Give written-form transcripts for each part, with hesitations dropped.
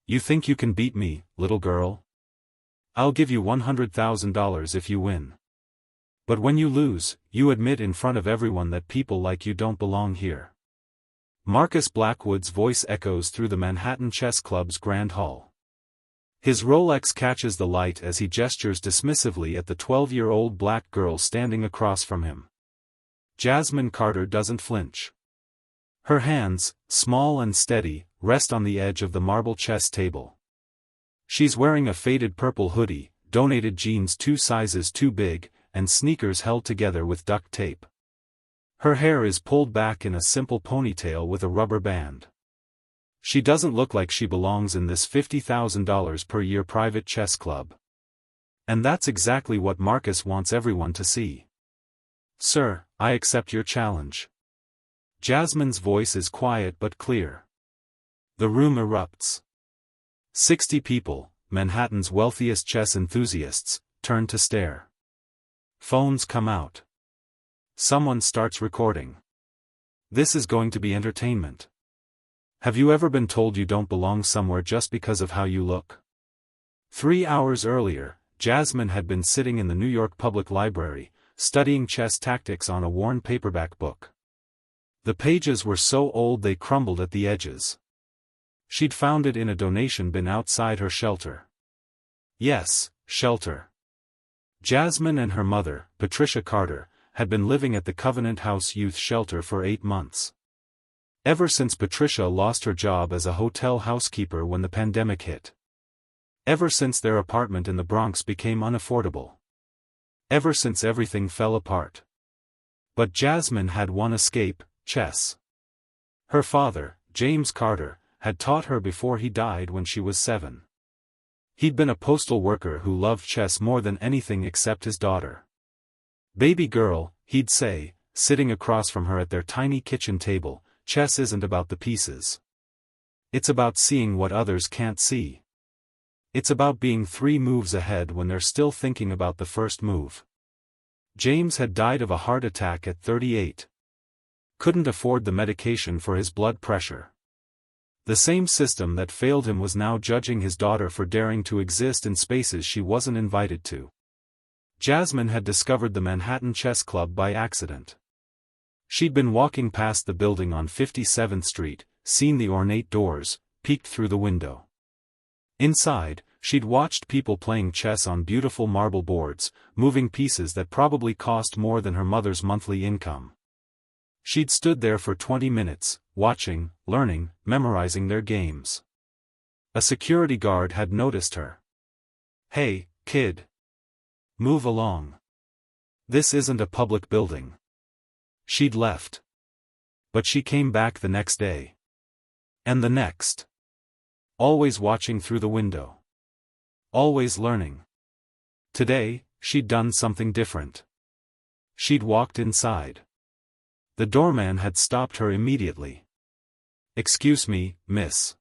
You think you can beat me, little girl? I'll give you $100,000 if you win. But when you lose, you admit in front of everyone that people like you don't belong here. Marcus Blackwood's voice echoes through the Manhattan Chess Club's Grand Hall. His Rolex catches the light as he gestures dismissively at the 12-year-old black girl standing across from him. Jasmine Carter doesn't flinch. Her hands, small and steady, rest on the edge of the marble chess table. She's wearing a faded purple hoodie, donated jeans 2 sizes too big, and sneakers held together with duct tape. Her hair is pulled back in a simple ponytail with a rubber band. She doesn't look like she belongs in this $50,000 per year private chess club. And that's exactly what Marcus wants everyone to see. Sir, I accept your challenge. Jasmine's voice is quiet but clear. The room erupts. 60 people, Manhattan's wealthiest chess enthusiasts, turn to stare. Phones come out. Someone starts recording. This is going to be entertainment. Have you ever been told you don't belong somewhere just because of how you look? 3 hours earlier, Jasmine had been sitting in the New York Public Library, studying chess tactics on a worn paperback book. The pages were so old they crumbled at the edges. She'd found it in a donation bin outside her shelter. Yes, shelter. Jasmine and her mother, Patricia Carter, had been living at the Covenant House Youth Shelter for 8 months. Ever since Patricia lost her job as a hotel housekeeper when the pandemic hit. Ever since their apartment in the Bronx became unaffordable. Ever since everything fell apart. But Jasmine had one escape: chess. Her father, James Carter, had taught her before he died when she was 7. He'd been a postal worker who loved chess more than anything except his daughter. Baby girl, he'd say, sitting across from her at their tiny kitchen table, chess isn't about the pieces. It's about seeing what others can't see. It's about being 3 moves ahead when they're still thinking about the first move. James had died of a heart attack at 38. Couldn't afford the medication for his blood pressure. The same system that failed him was now judging his daughter for daring to exist in spaces she wasn't invited to. Jasmine had discovered the Manhattan Chess Club by accident. She'd been walking past the building on 57th Street, seen the ornate doors, peeked through the window. Inside, she'd watched people playing chess on beautiful marble boards, moving pieces that probably cost more than her mother's monthly income. She'd stood there for 20 minutes, watching, learning, memorizing their games. A security guard had noticed her. "Hey, kid. Move along. This isn't a public building." She'd left. But she came back the next day. And the next. Always watching through the window. Always learning. Today, she'd done something different. She'd walked inside. The doorman had stopped her immediately. "Excuse me, miss.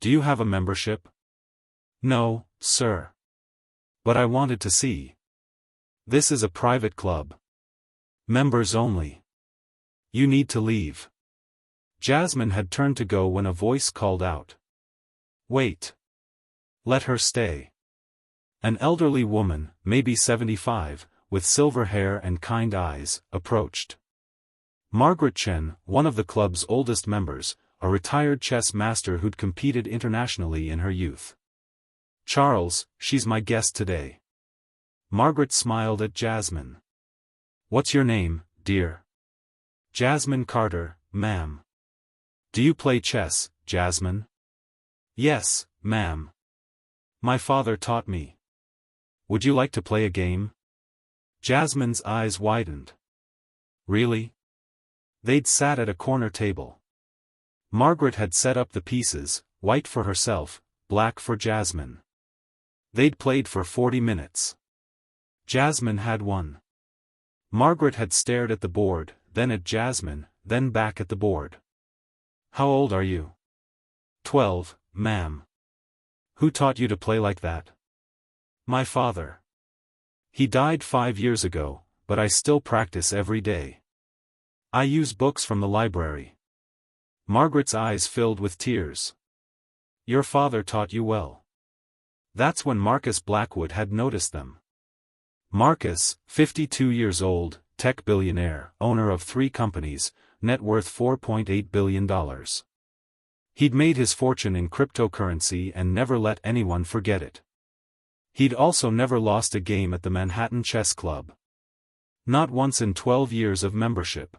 Do you have a membership?" "No, sir. But I wanted to see. This is a private club. Members only. You need to leave." Jasmine had turned to go when a voice called out. "Wait. Let her stay." An elderly woman, maybe 75, with silver hair and kind eyes, approached. Margaret Chen, one of the club's oldest members, a retired chess master who'd competed internationally in her youth. "Charles, she's my guest today." Margaret smiled at Jasmine. "What's your name, dear?" "Jasmine Carter, ma'am." "Do you play chess, Jasmine?" "Yes, ma'am. My father taught me." "Would you like to play a game?" Jasmine's eyes widened. "Really?" They'd sat at a corner table. Margaret had set up the pieces, white for herself, black for Jasmine. They'd played for 40 minutes. Jasmine had won. Margaret had stared at the board, then at Jasmine, then back at the board. "How old are you?" 12, ma'am." "Who taught you to play like that?" "My father. He died 5 years ago, but I still practice every day. I use books from the library." Margaret's eyes filled with tears. Your father taught you well. That's when Marcus Blackwood had noticed them. Marcus, 52 years old, tech billionaire, owner of 3 companies, net worth $4.8 billion. He'd made his fortune in cryptocurrency and never let anyone forget it. He'd also never lost a game at the Manhattan Chess Club. Not once in 12 years of membership.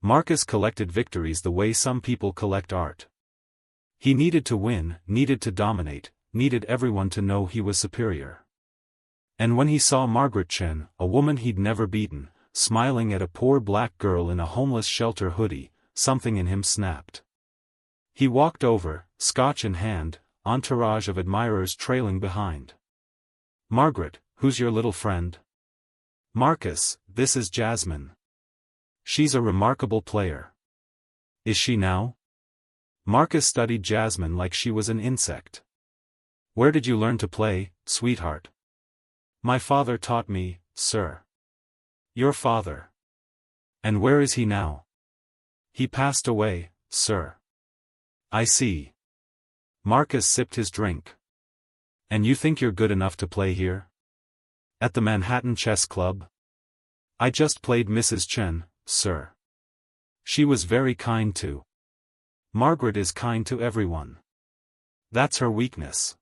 Marcus collected victories the way some people collect art. He needed to win, needed to dominate, needed everyone to know he was superior. And when he saw Margaret Chen, a woman he'd never beaten, smiling at a poor black girl in a homeless shelter hoodie, something in him snapped. He walked over, scotch in hand, entourage of admirers trailing behind. Margaret, who's your little friend? Marcus, this is Jasmine. She's a remarkable player. Is she now? Marcus studied Jasmine like she was an insect. Where did you learn to play, sweetheart? My father taught me, sir. Your father. And where is he now? He passed away, sir. I see. Marcus sipped his drink. And you think you're good enough to play here? At the Manhattan Chess Club? I just played Mrs. Chen, sir. She was very kind too. Margaret is kind to everyone. That's her weakness.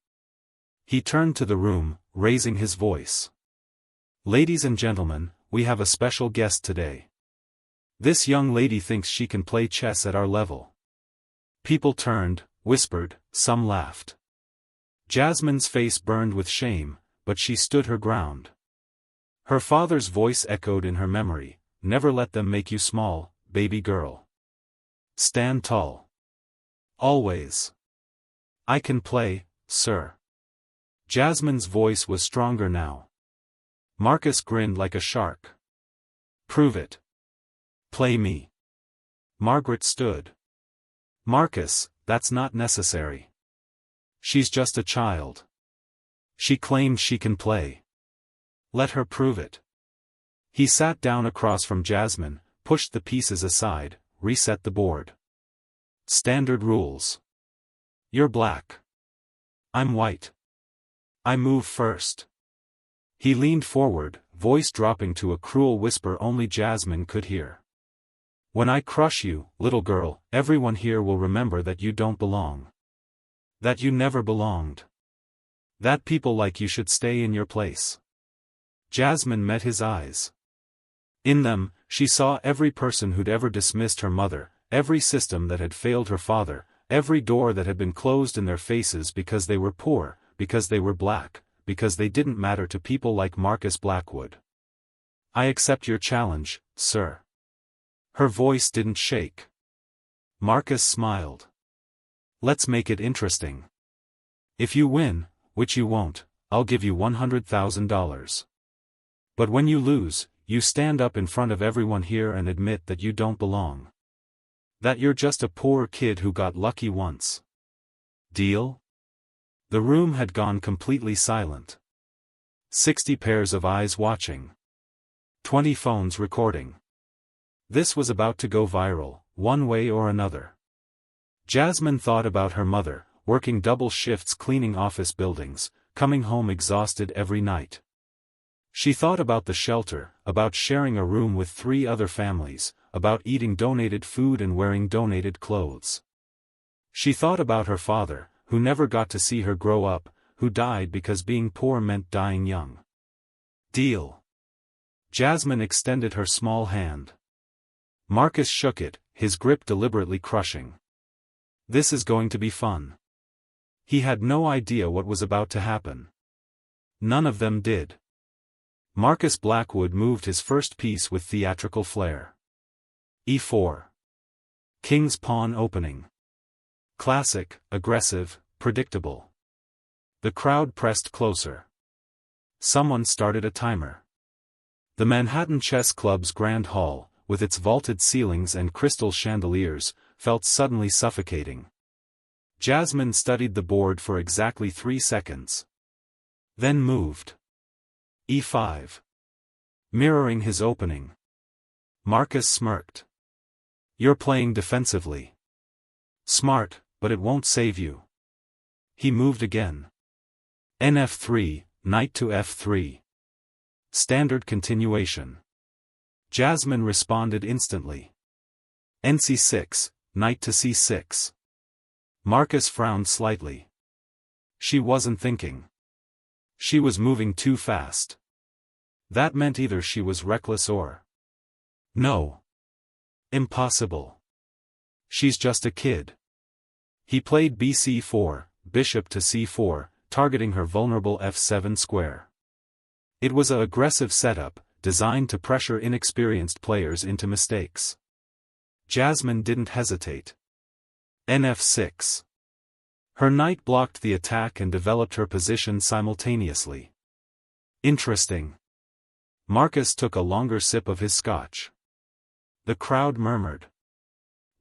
He turned to the room, raising his voice. Ladies and gentlemen, we have a special guest today. This young lady thinks she can play chess at our level. People turned, whispered, some laughed. Jasmine's face burned with shame, but she stood her ground. Her father's voice echoed in her memory, never let them make you small, baby girl. Stand tall. Always. I can play, sir. Jasmine's voice was stronger now. Marcus grinned like a shark. Prove it. Play me. Margaret stood. Marcus, that's not necessary. She's just a child. She claims she can play. Let her prove it. He sat down across from Jasmine, pushed the pieces aside, reset the board. Standard rules. You're black. I'm white. I move first. He leaned forward, voice dropping to a cruel whisper only Jasmine could hear. When I crush you, little girl, everyone here will remember that you don't belong. That you never belonged. That people like you should stay in your place. Jasmine met his eyes. In them, she saw every person who'd ever dismissed her mother, every system that had failed her father, every door that had been closed in their faces because they were poor, because they were black, because they didn't matter to people like Marcus Blackwood. I accept your challenge, sir. Her voice didn't shake. Marcus smiled. Let's make it interesting. If you win, which you won't, I'll give you $100,000. But when you lose, you stand up in front of everyone here and admit that you don't belong. That you're just a poor kid who got lucky once. Deal? The room had gone completely silent. 60 pairs of eyes watching. 20 phones recording. This was about to go viral, one way or another. Jasmine thought about her mother, working double shifts cleaning office buildings, coming home exhausted every night. She thought about the shelter, about sharing a room with 3 other families, about eating donated food and wearing donated clothes. She thought about her father, who never got to see her grow up, who died because being poor meant dying young. Deal. Jasmine extended her small hand. Marcus shook it, his grip deliberately crushing. This is going to be fun. He had no idea what was about to happen. None of them did. Marcus Blackwood moved his first piece with theatrical flair. E4. King's pawn opening. Classic, aggressive, predictable. The crowd pressed closer. Someone started a timer. The Manhattan Chess Club's Grand Hall, with its vaulted ceilings and crystal chandeliers, felt suddenly suffocating. Jasmine studied the board for exactly 3 seconds. Then moved. E5. Mirroring his opening. Marcus smirked. You're playing defensively. Smart, but it won't save you. He moved again. Nf3, knight to f3. Standard continuation. Jasmine responded instantly. nc6, knight to c6. Marcus frowned slightly. She wasn't thinking. She was moving too fast. That meant either she was reckless or... No. Impossible. She's just a kid. He played bc4, bishop to c4, targeting her vulnerable f7 square. It was an aggressive setup, designed to pressure inexperienced players into mistakes. Jasmine didn't hesitate. nf6. Her knight blocked the attack and developed her position simultaneously. Interesting. Marcus took a longer sip of his scotch. The crowd murmured.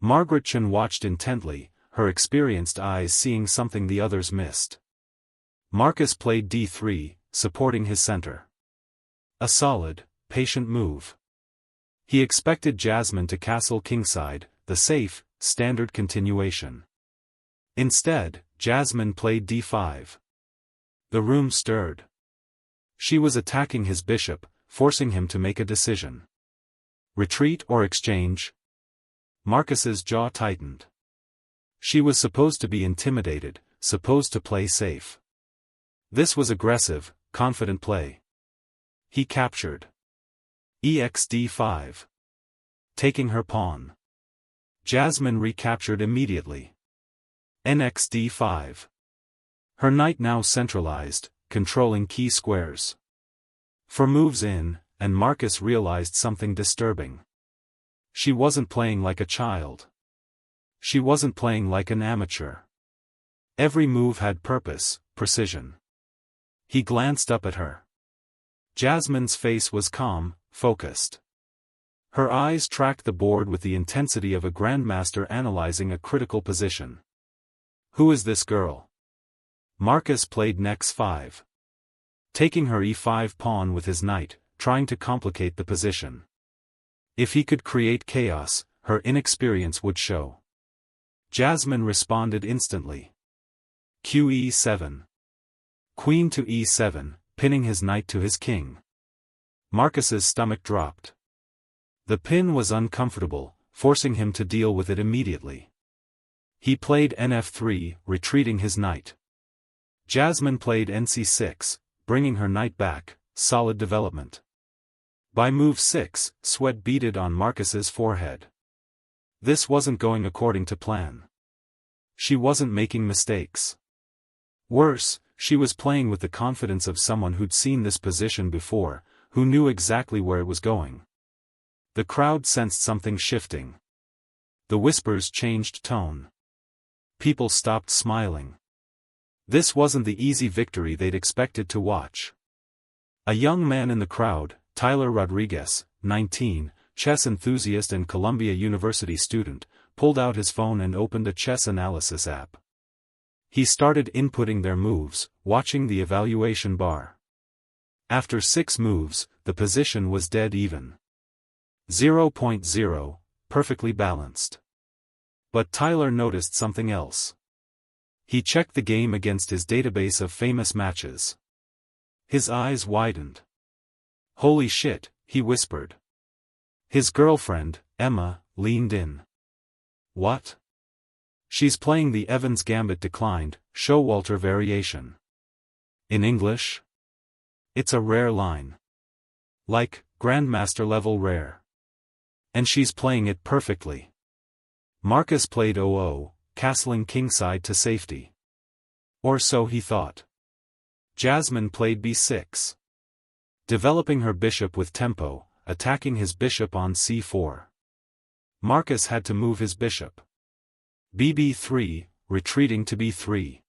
Margaretchen watched intently, her experienced eyes seeing something the others missed. Marcus played d3, supporting his center. A solid, patient move. He expected Jasmine to castle kingside, the safe, standard continuation. Instead, Jasmine played d5. The room stirred. She was attacking his bishop, forcing him to make a decision. Retreat or exchange? Marcus's jaw tightened. She was supposed to be intimidated, supposed to play safe. This was aggressive, confident play. He captured. exd5. Taking her pawn. Jasmine recaptured immediately. nxd5. Her knight now centralized, controlling key squares. 4 moves in, and Marcus realized something disturbing. She wasn't playing like a child. She wasn't playing like an amateur. Every move had purpose, precision. He glanced up at her. Jasmine's face was calm, focused. Her eyes tracked the board with the intensity of a grandmaster analyzing a critical position. Who is this girl? Marcus played Nx5. Taking her e5 pawn with his knight, trying to complicate the position. If he could create chaos, her inexperience would show. Jasmine responded instantly. Qe7. Queen to e7, pinning his knight to his king. Marcus's stomach dropped. The pin was uncomfortable, forcing him to deal with it immediately. He played nf3, retreating his knight. Jasmine played nc6, bringing her knight back, solid development. By move 6, sweat beaded on Marcus's forehead. This wasn't going according to plan. She wasn't making mistakes. Worse, she was playing with the confidence of someone who'd seen this position before, who knew exactly where it was going. The crowd sensed something shifting. The whispers changed tone. People stopped smiling. This wasn't the easy victory they'd expected to watch. A young man in the crowd, Tyler Rodriguez, 19, chess enthusiast and Columbia University student, pulled out his phone and opened a chess analysis app. He started inputting their moves, watching the evaluation bar. After 6 moves, the position was dead even. 0.0, perfectly balanced. But Tyler noticed something else. He checked the game against his database of famous matches. His eyes widened. Holy shit, he whispered. His girlfriend, Emma, leaned in. What? She's playing the Evans Gambit Declined, Showalter variation. In English? It's a rare line. Like, Grandmaster level rare. And she's playing it perfectly. Marcus played 0-0, castling kingside to safety. Or so he thought. Jasmine played b6. Developing her bishop with tempo, attacking his bishop on c4. Marcus had to move his bishop. bb3, retreating to b3.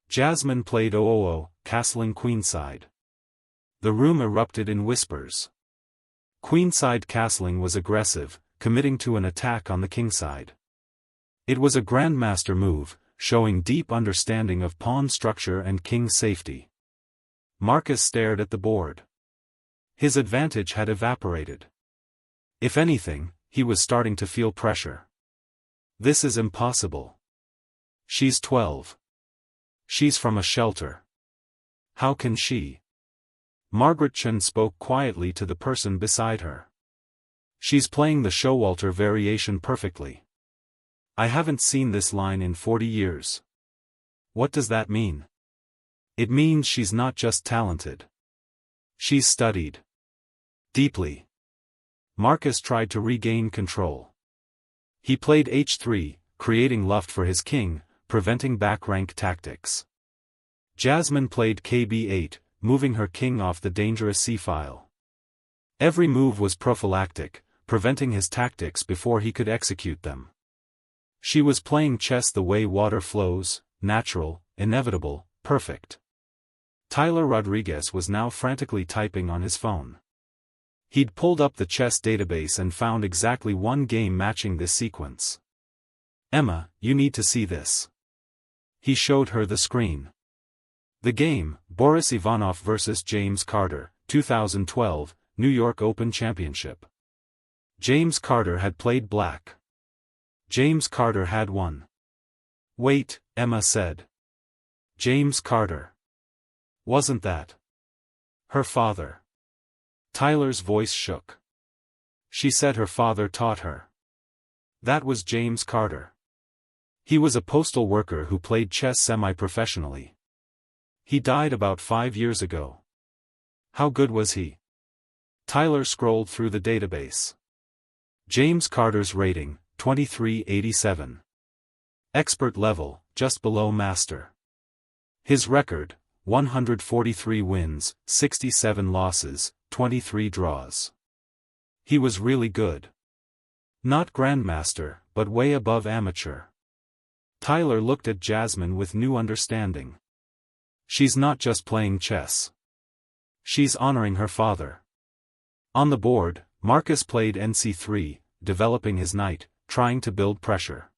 Jasmine played 0-0, castling queenside. The room erupted in whispers. Queenside castling was aggressive, committing to an attack on the kingside. It was a grandmaster move, showing deep understanding of pawn structure and king safety. Marcus stared at the board. His advantage had evaporated. If anything, he was starting to feel pressure. This is impossible. She's 12. She's from a shelter. How can she? Margaret Chen spoke quietly to the person beside her. She's playing the Showalter variation perfectly. I haven't seen this line in 40 years. What does that mean? It means she's not just talented. She's studied. Deeply. Marcus tried to regain control. He played h3, creating luft for his king, preventing back rank tactics. Jasmine played kb8, moving her king off the dangerous c-file. Every move was prophylactic, preventing his tactics before he could execute them. She was playing chess the way water flows, natural, inevitable, perfect. Tyler Rodriguez was now frantically typing on his phone. He'd pulled up the chess database and found exactly one game matching this sequence. Emma, you need to see this. He showed her the screen. The game, Boris Ivanov vs. James Carter, 2012, New York Open Championship. James Carter had played black. James Carter had won. Wait, Emma said. James Carter. Wasn't that her father? Tyler's voice shook. She said her father taught her. That was James Carter. He was a postal worker who played chess semi-professionally. He died about 5 years ago. How good was he? Tyler scrolled through the database. James Carter's rating, 2387. Expert level, just below master. His record, 143 wins, 67 losses, 23 draws. He was really good. Not grandmaster, but way above amateur. Tyler looked at Jasmine with new understanding. She's not just playing chess. She's honoring her father. On the board, Marcus played nc3, developing his knight, trying to build pressure.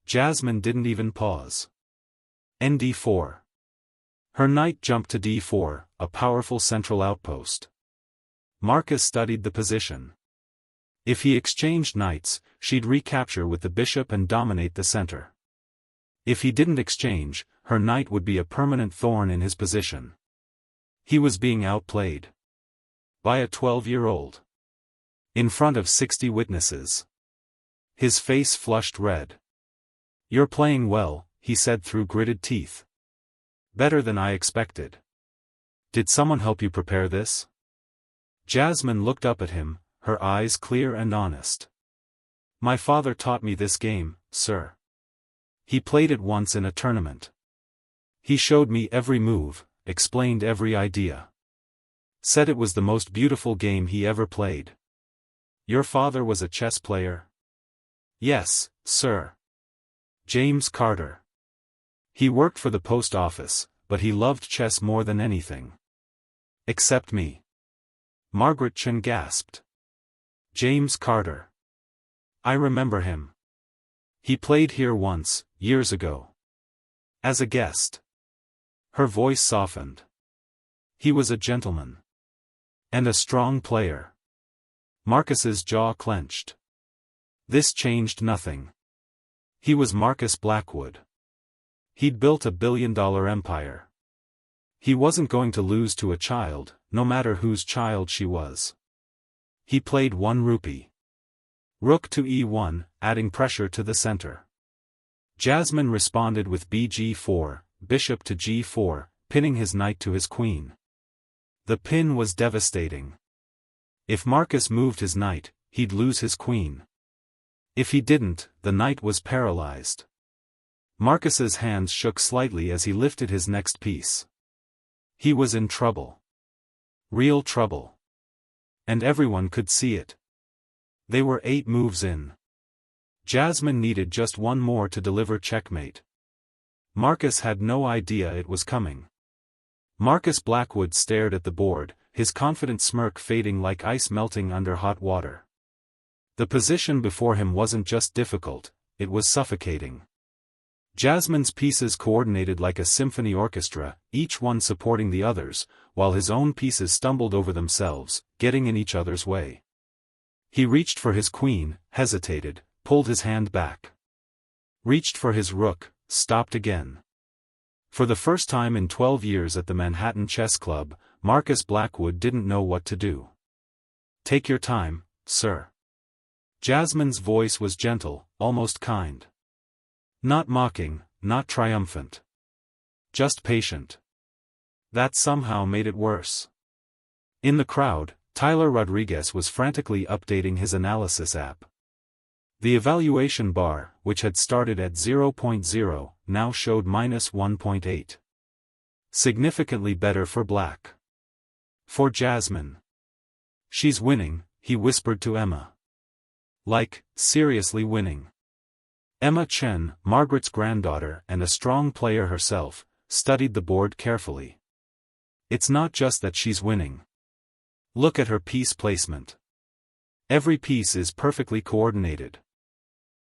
Jasmine didn't even pause. nd4. Her knight jumped to d4, a powerful central outpost. Marcus studied the position. If he exchanged knights, she'd recapture with the bishop and dominate the center. If he didn't exchange, her knight would be a permanent thorn in his position. He was being outplayed. By a 12-year-old. In front of 60 witnesses. His face flushed red. You're playing well, he said through gritted teeth. Better than I expected. Did someone help you prepare this? Jasmine looked up at him, her eyes clear and honest. My father taught me this game, sir. He played it once in a tournament. He showed me every move, explained every idea. Said it was the most beautiful game he ever played. Your father was a chess player? Yes, sir. James Carter. He worked for the post office, but he loved chess more than anything. Except me. Margaret Chen gasped. James Carter. I remember him. He played here once, years ago. As a guest. Her voice softened. He was a gentleman. And a strong player. Marcus's jaw clenched. This changed nothing. He was Marcus Blackwood. He'd built a billion-dollar empire. He wasn't going to lose to a child, no matter whose child she was. He played 1 rupee. Rook to e1, adding pressure to the center. Jasmine responded with bg4, bishop to g4, pinning his knight to his queen. The pin was devastating. If Marcus moved his knight, he'd lose his queen. If he didn't, the knight was paralyzed. Marcus's hands shook slightly as he lifted his next piece. He was in trouble. Real trouble. And everyone could see it. They were 8 moves in. Jasmine needed just one more to deliver checkmate. Marcus had no idea it was coming. Marcus Blackwood stared at the board, his confident smirk fading like ice melting under hot water. The position before him wasn't just difficult, it was suffocating. Jasmine's pieces coordinated like a symphony orchestra, each one supporting the others, while his own pieces stumbled over themselves, getting in each other's way. He reached for his queen, hesitated, pulled his hand back. Reached for his rook, stopped again. For the first time in 12 years at the Manhattan Chess Club, Marcus Blackwood didn't know what to do. "Take your time, sir." Jasmine's voice was gentle, almost kind. Not mocking, not triumphant. Just patient. That somehow made it worse. In the crowd, Tyler Rodriguez was frantically updating his analysis app. The evaluation bar, which had started at 0.0, now showed -1.8. Significantly better for Black. For Jasmine. "She's winning," he whispered to Emma. "Like, seriously winning." Emma Chen, Margaret's granddaughter and a strong player herself, studied the board carefully. "It's not just that she's winning. Look at her piece placement. Every piece is perfectly coordinated.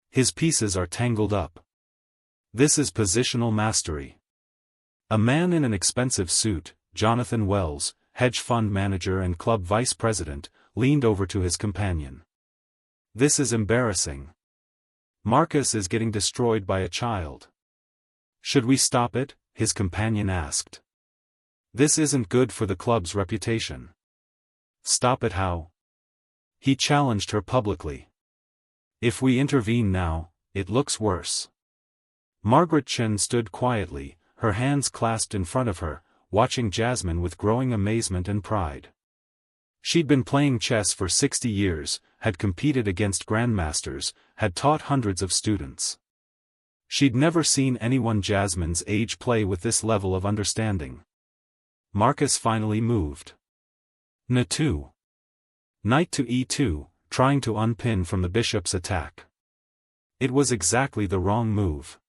His pieces are tangled up. This is positional mastery." A man in an expensive suit, Jonathan Wells, hedge fund manager and club vice president, leaned over to his companion. "This is embarrassing. Marcus is getting destroyed by a child." "Should we stop it?" his companion asked. "This isn't good for the club's reputation." "Stop it how?" He challenged her publicly. "If we intervene now, it looks worse." Margaret Chen stood quietly, her hands clasped in front of her, watching Jasmine with growing amazement and pride. She'd been playing chess for 60 years, had competed against grandmasters, had taught hundreds of students. She'd never seen anyone Jasmine's age play with this level of understanding. Marcus finally moved. N2. Knight to E2, trying to unpin from the bishop's attack. It was exactly the wrong move.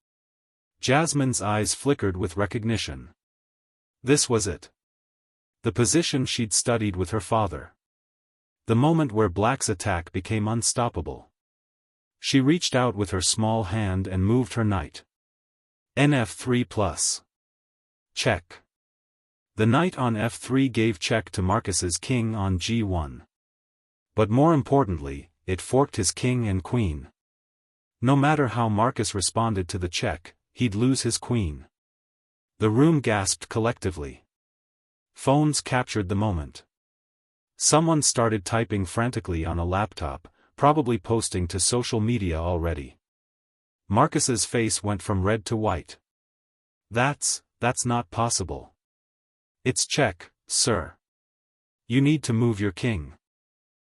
Jasmine's eyes flickered with recognition. This was it. The position she'd studied with her father. The moment where Black's attack became unstoppable. She reached out with her small hand and moved her knight. Nf3+. Check. The knight on f3 gave check to Marcus's king on g1. But more importantly, it forked his king and queen. No matter how Marcus responded to the check, he'd lose his queen. The room gasped collectively. Phones captured the moment. Someone started typing frantically on a laptop, probably posting to social media already. Marcus's face went from red to white. That's not possible. It's check, sir. You need to move your king."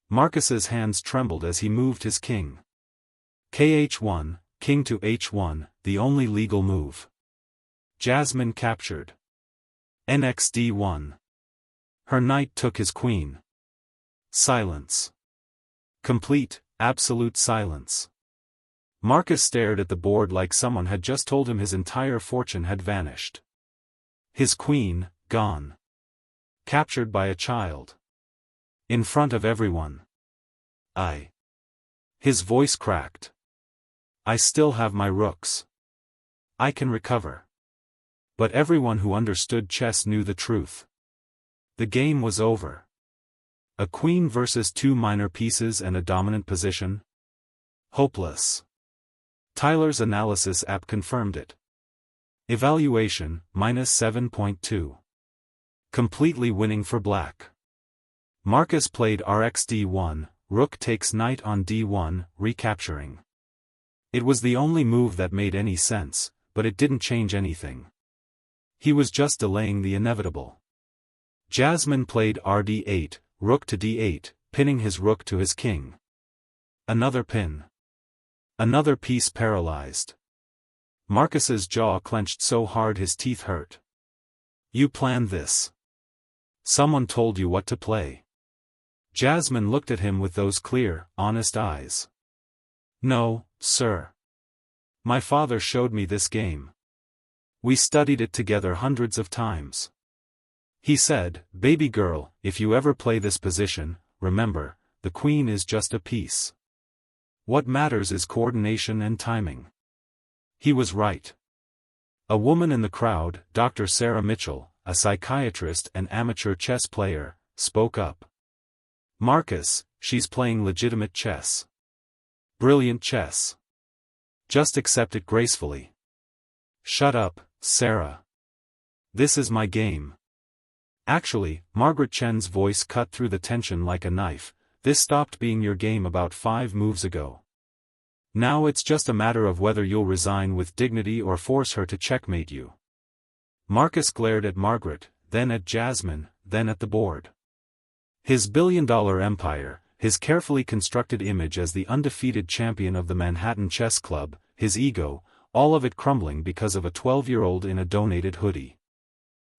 Marcus's hands trembled as he moved his king. Kh1, king to h1, the only legal move. Jasmine captured. Nxd1. Her knight took his queen. Silence. Complete, absolute silence. Marcus stared at the board like someone had just told him his entire fortune had vanished. His queen, gone. Captured by a child. In front of everyone. His voice cracked. "I still have my rooks. I can recover." But everyone who understood chess knew the truth. The game was over. A queen versus two minor pieces and a dominant position? Hopeless. Tyler's analysis app confirmed it. Evaluation, -7.2. Completely winning for Black. Marcus played Rxd1, rook takes knight on d1, recapturing. It was the only move that made any sense, but it didn't change anything. He was just delaying the inevitable. Jasmine played Rd8, rook to d8, pinning his rook to his king. Another pin. Another piece paralyzed. Marcus's jaw clenched so hard his teeth hurt. "You planned this. Someone told you what to play." Jasmine looked at him with those clear, honest eyes. "No, sir. My father showed me this game. We studied it together hundreds of times. He said, 'Baby girl, if you ever play this position, remember, the queen is just a piece. What matters is coordination and timing.'" He was right. A woman in the crowd, Dr. Sarah Mitchell, a psychiatrist and amateur chess player, spoke up. "Marcus, she's playing legitimate chess. Brilliant chess. Just accept it gracefully." "Shut up, Sarah. This is my game. Actually, Margaret Chen's voice cut through the tension like a knife, this stopped being your game about 5 moves ago. Now it's just a matter of whether you'll resign with dignity or force her to checkmate you. Marcus glared at Margaret, then at Jasmine, then at the board. His billion-dollar empire, his carefully constructed image as the undefeated champion of the Manhattan Chess Club, his ego, all of it crumbling because of a 12-year-old in a donated hoodie.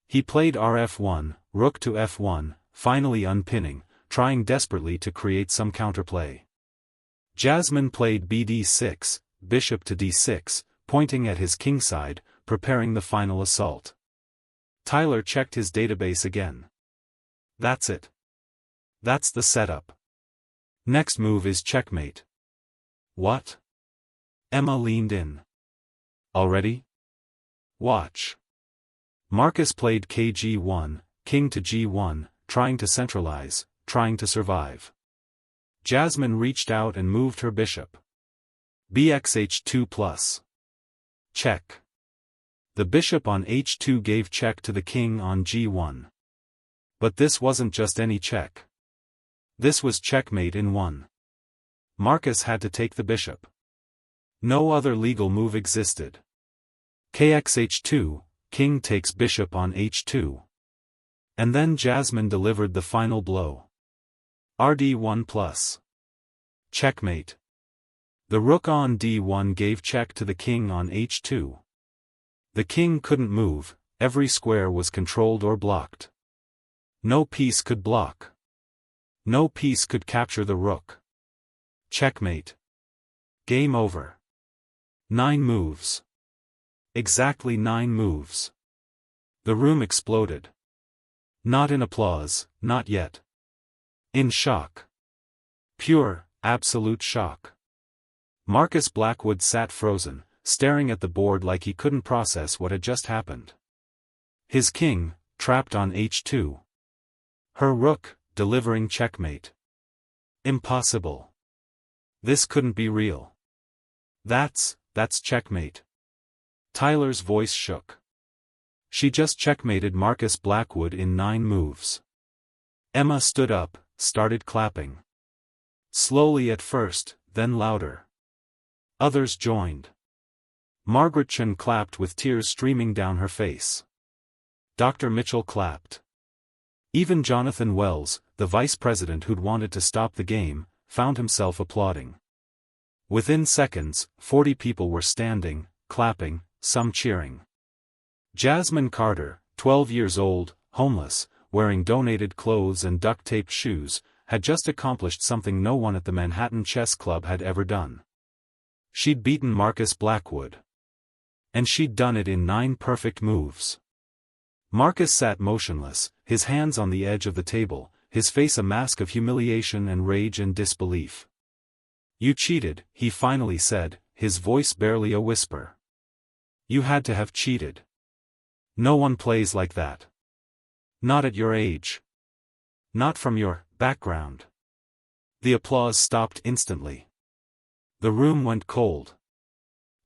He played Rf1, rook to f1, finally unpinning, trying desperately to create some counterplay. Jasmine played bd6, bishop to d6, pointing at his kingside, preparing the final assault. Tyler checked his database again. That's it. That's the setup. Next move is checkmate. What? Emma leaned in. Already? Watch. Marcus played kg1, king to g1, trying to centralize, trying to survive. Jasmine reached out and moved her bishop. bxh2 plus. Check. The bishop on h2 gave check to the king on g1. But this wasn't just any check. This was checkmate in one. Marcus had to take the bishop. No other legal move existed. kxh2, king takes bishop on h2. And then Jasmine delivered the final blow. rd1 plus. Checkmate. The rook on d1 gave check to the king on h2. The king couldn't move, every square was controlled or blocked. No piece could block. No piece could capture the rook. Checkmate. Game over. 9 moves. Exactly 9 moves. The room exploded. Not in applause, not yet. In shock. Pure, absolute shock. Marcus Blackwood sat frozen, staring at the board like he couldn't process what had just happened. His king, trapped on h2. Her rook, delivering checkmate. Impossible. This couldn't be real. That's checkmate. Tyler's voice shook. She just checkmated Marcus Blackwood in 9 moves. Emma stood up, started clapping. Slowly at first, then louder. Others joined. Margaret Chen clapped with tears streaming down her face. Dr. Mitchell clapped. Even Jonathan Wells, the vice president who'd wanted to stop the game, found himself applauding. Within seconds, 40 people were standing, clapping, some cheering. Jasmine Carter, 12 years old, homeless, wearing donated clothes and duct-taped shoes, had just accomplished something no one at the Manhattan Chess Club had ever done. She'd beaten Marcus Blackwood. And she'd done it in 9 perfect moves. Marcus sat motionless, his hands on the edge of the table, his face a mask of humiliation and rage and disbelief. "You cheated," he finally said, his voice barely a whisper. "You had to have cheated. No one plays like that. Not at your age. Not from your background." The applause stopped instantly. The room went cold.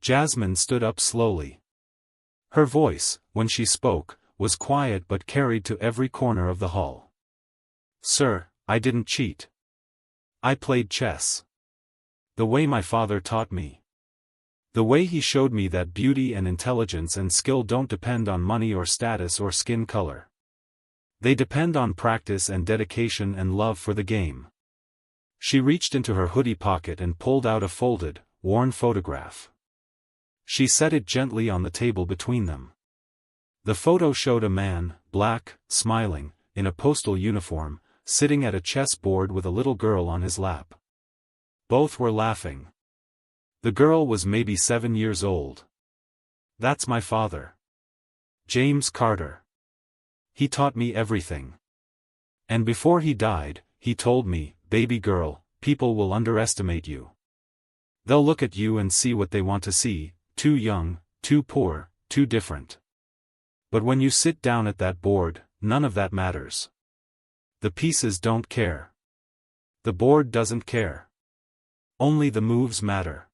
Jasmine stood up slowly. Her voice, when she spoke, was quiet but carried to every corner of the hall. "Sir, I didn't cheat. I played chess. The way my father taught me. The way he showed me that beauty and intelligence and skill don't depend on money or status or skin color. They depend on practice and dedication and love for the game." She reached into her hoodie pocket and pulled out a folded, worn photograph. She set it gently on the table between them. The photo showed a man, black, smiling, in a postal uniform, sitting at a chessboard with a little girl on his lap. Both were laughing. The girl was maybe 7 years old. "That's my father. James Carter. He taught me everything. And before he died, he told me, 'Baby girl, people will underestimate you. They'll look at you and see what they want to see, too young, too poor, too different. But when you sit down at that board, none of that matters. The pieces don't care. The board doesn't care. Only the moves matter.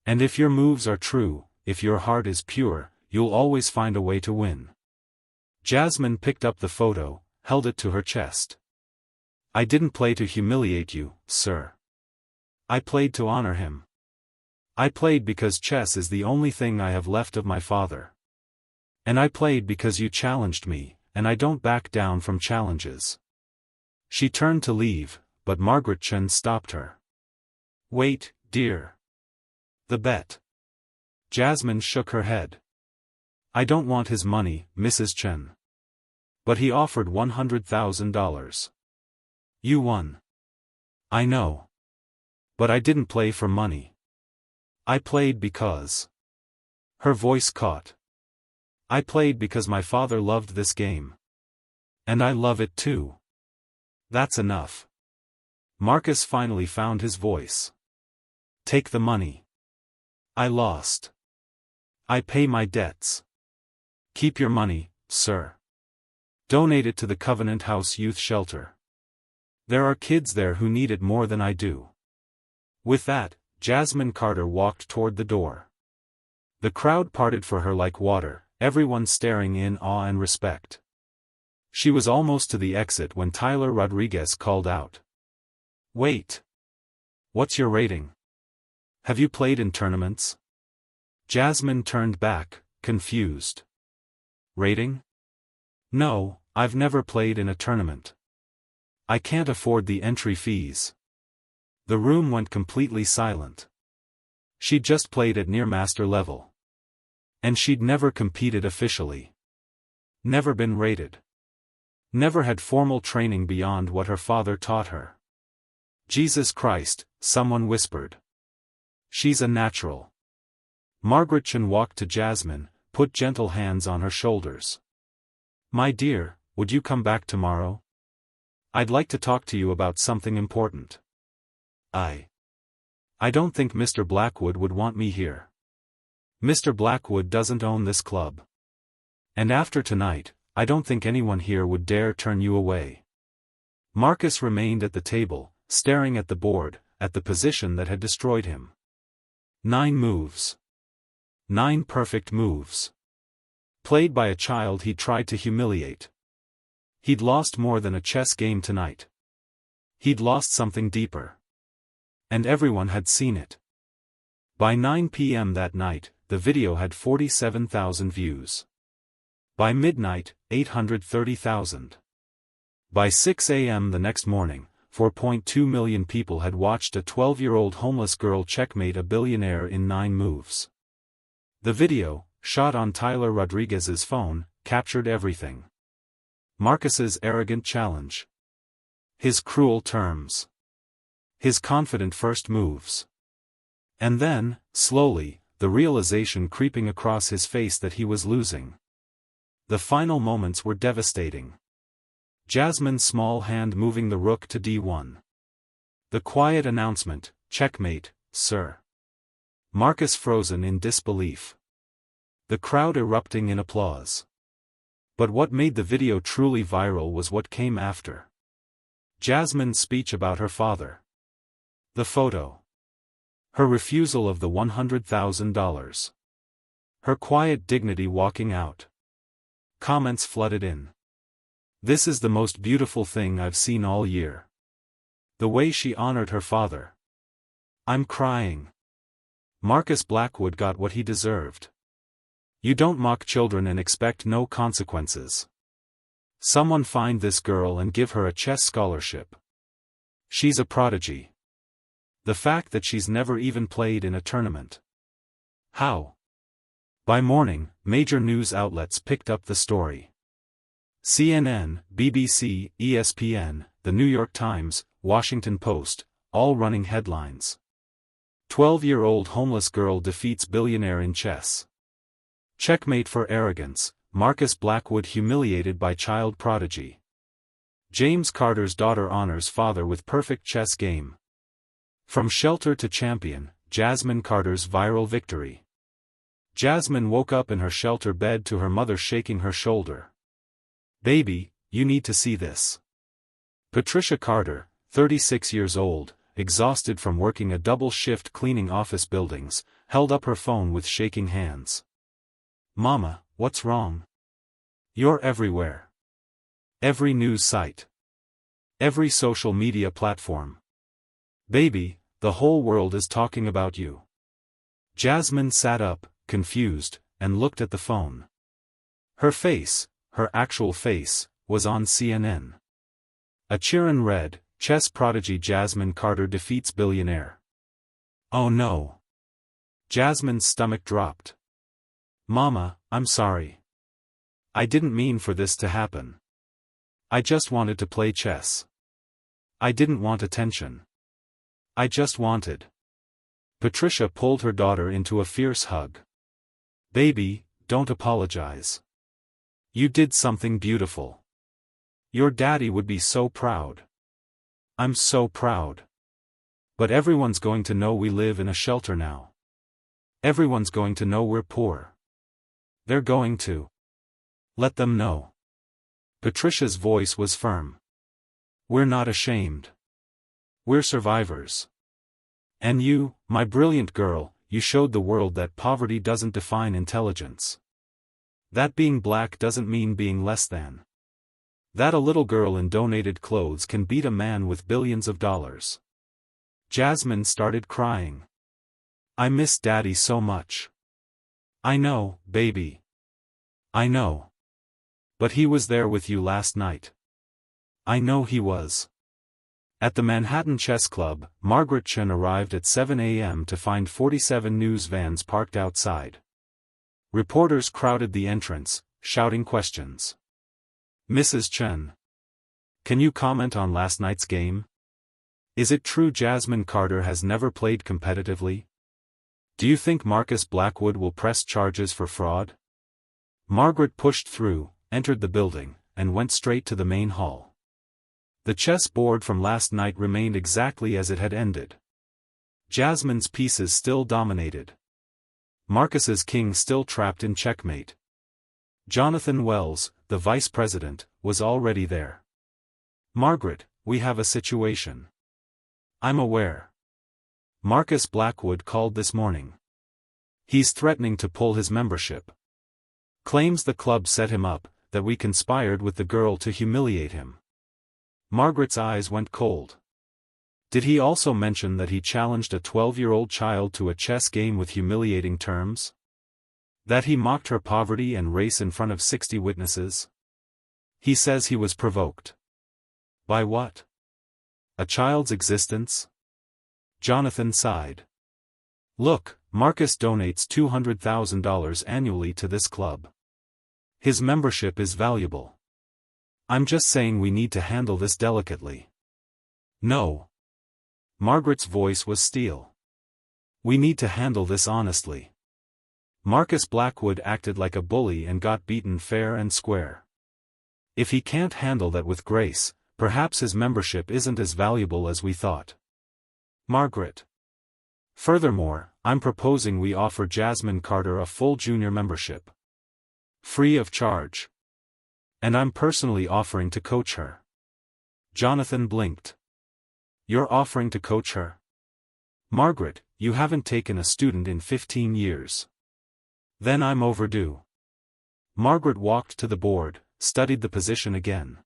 And if your moves are true, if your heart is pure, you'll always find a way to win.'" Jasmine picked up the photo, held it to her chest. I didn't play to humiliate you, sir. I played to honor him. I played because chess is the only thing I have left of my father. And I played because you challenged me, and I don't back down from challenges. She turned to leave, but Margaret Chen stopped her. Wait, dear. The bet. Jasmine shook her head. I don't want his money, Mrs. Chen. But he offered $100,000. You won. I know. But I didn't play for money. I played because. Her voice caught. I played because my father loved this game. And I love it too. That's enough. Marcus finally found his voice. Take the money. I lost. I pay my debts. Keep your money, sir. Donate it to the Covenant House Youth Shelter. There are kids there who need it more than I do. With that, Jasmine Carter walked toward the door. The crowd parted for her like water, everyone staring in awe and respect. She was almost to the exit when Tyler Rodriguez called out. Wait. What's your rating? Have you played in tournaments? Jasmine turned back, confused. Rating? No, I've never played in a tournament. I can't afford the entry fees. The room went completely silent. She'd just played at near master level. And she'd never competed officially. Never been rated. Never had formal training beyond what her father taught her. Jesus Christ, someone whispered. She's a natural. Margaret Chen walked to Jasmine, put gentle hands on her shoulders. My dear, would you come back tomorrow? I'd like to talk to you about something important. I don't think Mr. Blackwood would want me here. Mr. Blackwood doesn't own this club. And after tonight, I don't think anyone here would dare turn you away. Marcus remained at the table, staring at the board, at the position that had destroyed him. 9 moves. 9 perfect moves. Played by a child he'd tried to humiliate. He'd lost more than a chess game tonight. He'd lost something deeper. And everyone had seen it. By 9 p.m. that night, the video had 47,000 views. By midnight, 830,000. By 6 a.m. the next morning, 4.2 million people had watched a 12-year-old homeless girl checkmate a billionaire in 9 moves. The video, shot on Tyler Rodriguez's phone, captured everything. Marcus's arrogant challenge. His cruel terms. His confident first moves. And then, slowly, the realization creeping across his face that he was losing. The final moments were devastating. Jasmine's small hand moving the rook to d1. The quiet announcement, checkmate, sir. Marcus frozen in disbelief. The crowd erupting in applause. But what made the video truly viral was what came after. Jasmine's speech about her father. The photo. Her refusal of the $100,000. Her quiet dignity walking out. Comments flooded in. This is the most beautiful thing I've seen all year. The way she honored her father. I'm crying. Marcus Blackwood got what he deserved. You don't mock children and expect no consequences. Someone find this girl and give her a chess scholarship. She's a prodigy. The fact that she's never even played in a tournament. How? By morning, major news outlets picked up the story. CNN, BBC, ESPN, The New York Times, Washington Post, all running headlines. 12-year-old homeless girl defeats billionaire in chess. Checkmate for arrogance, Marcus Blackwood humiliated by child prodigy. James Carter's daughter honors father with perfect chess game. From shelter to champion, Jasmine Carter's viral victory. Jasmine woke up in her shelter bed to her mother shaking her shoulder. Baby, you need to see this. Patricia Carter, 36 years old, exhausted from working a double shift cleaning office buildings, held up her phone with shaking hands. Mama, what's wrong? You're everywhere. Every news site. Every social media platform. Baby, the whole world is talking about you. Jasmine sat up, confused, and looked at the phone. Her face, her actual face, was on CNN. A cheerin' read, chess prodigy Jasmine Carter defeats billionaire. Oh no. Jasmine's stomach dropped. Mama, I'm sorry. I didn't mean for this to happen. I just wanted to play chess. I didn't want attention. I just wanted. Patricia pulled her daughter into a fierce hug. Baby, don't apologize. You did something beautiful. Your daddy would be so proud. I'm so proud. But everyone's going to know we live in a shelter now. Everyone's going to know we're poor. They're going to. Let them know. Patricia's voice was firm. We're not ashamed. We're survivors. And you, my brilliant girl, you showed the world that poverty doesn't define intelligence. That being black doesn't mean being less than. That a little girl in donated clothes can beat a man with billions of dollars. Jasmine started crying. I miss Daddy so much. I know, baby. I know. But he was there with you last night. I know he was. At the Manhattan Chess Club, Margaret Chen arrived at 7 a.m. to find 47 news vans parked outside. Reporters crowded the entrance, shouting questions. Mrs. Chen. Can you comment on last night's game? Is it true Jasmine Carter has never played competitively? Do you think Marcus Blackwood will press charges for fraud? Margaret pushed through, entered the building, and went straight to the main hall. The chess board from last night remained exactly as it had ended. Jasmine's pieces still dominated. Marcus's king still trapped in checkmate. Jonathan Wells, the vice president, was already there. Margaret, we have a situation. I'm aware. Marcus Blackwood called this morning. He's threatening to pull his membership. Claims the club set him up, that we conspired with the girl to humiliate him. Margaret's eyes went cold. Did he also mention that he challenged a 12-year-old child to a chess game with humiliating terms? That he mocked her poverty and race in front of 60 witnesses? He says he was provoked. By what? A child's existence? Jonathan sighed. Look, Marcus donates $200,000 annually to this club. His membership is valuable. I'm just saying we need to handle this delicately. No. Margaret's voice was steel. We need to handle this honestly. Marcus Blackwood acted like a bully and got beaten fair and square. If he can't handle that with grace, perhaps his membership isn't as valuable as we thought. Margaret. Furthermore, I'm proposing we offer Jasmine Carter a full junior membership. Free of charge. And I'm personally offering to coach her. Jonathan blinked. You're offering to coach her? Margaret, you haven't taken a student in 15 years. Then I'm overdue. Margaret walked to the board, studied the position again.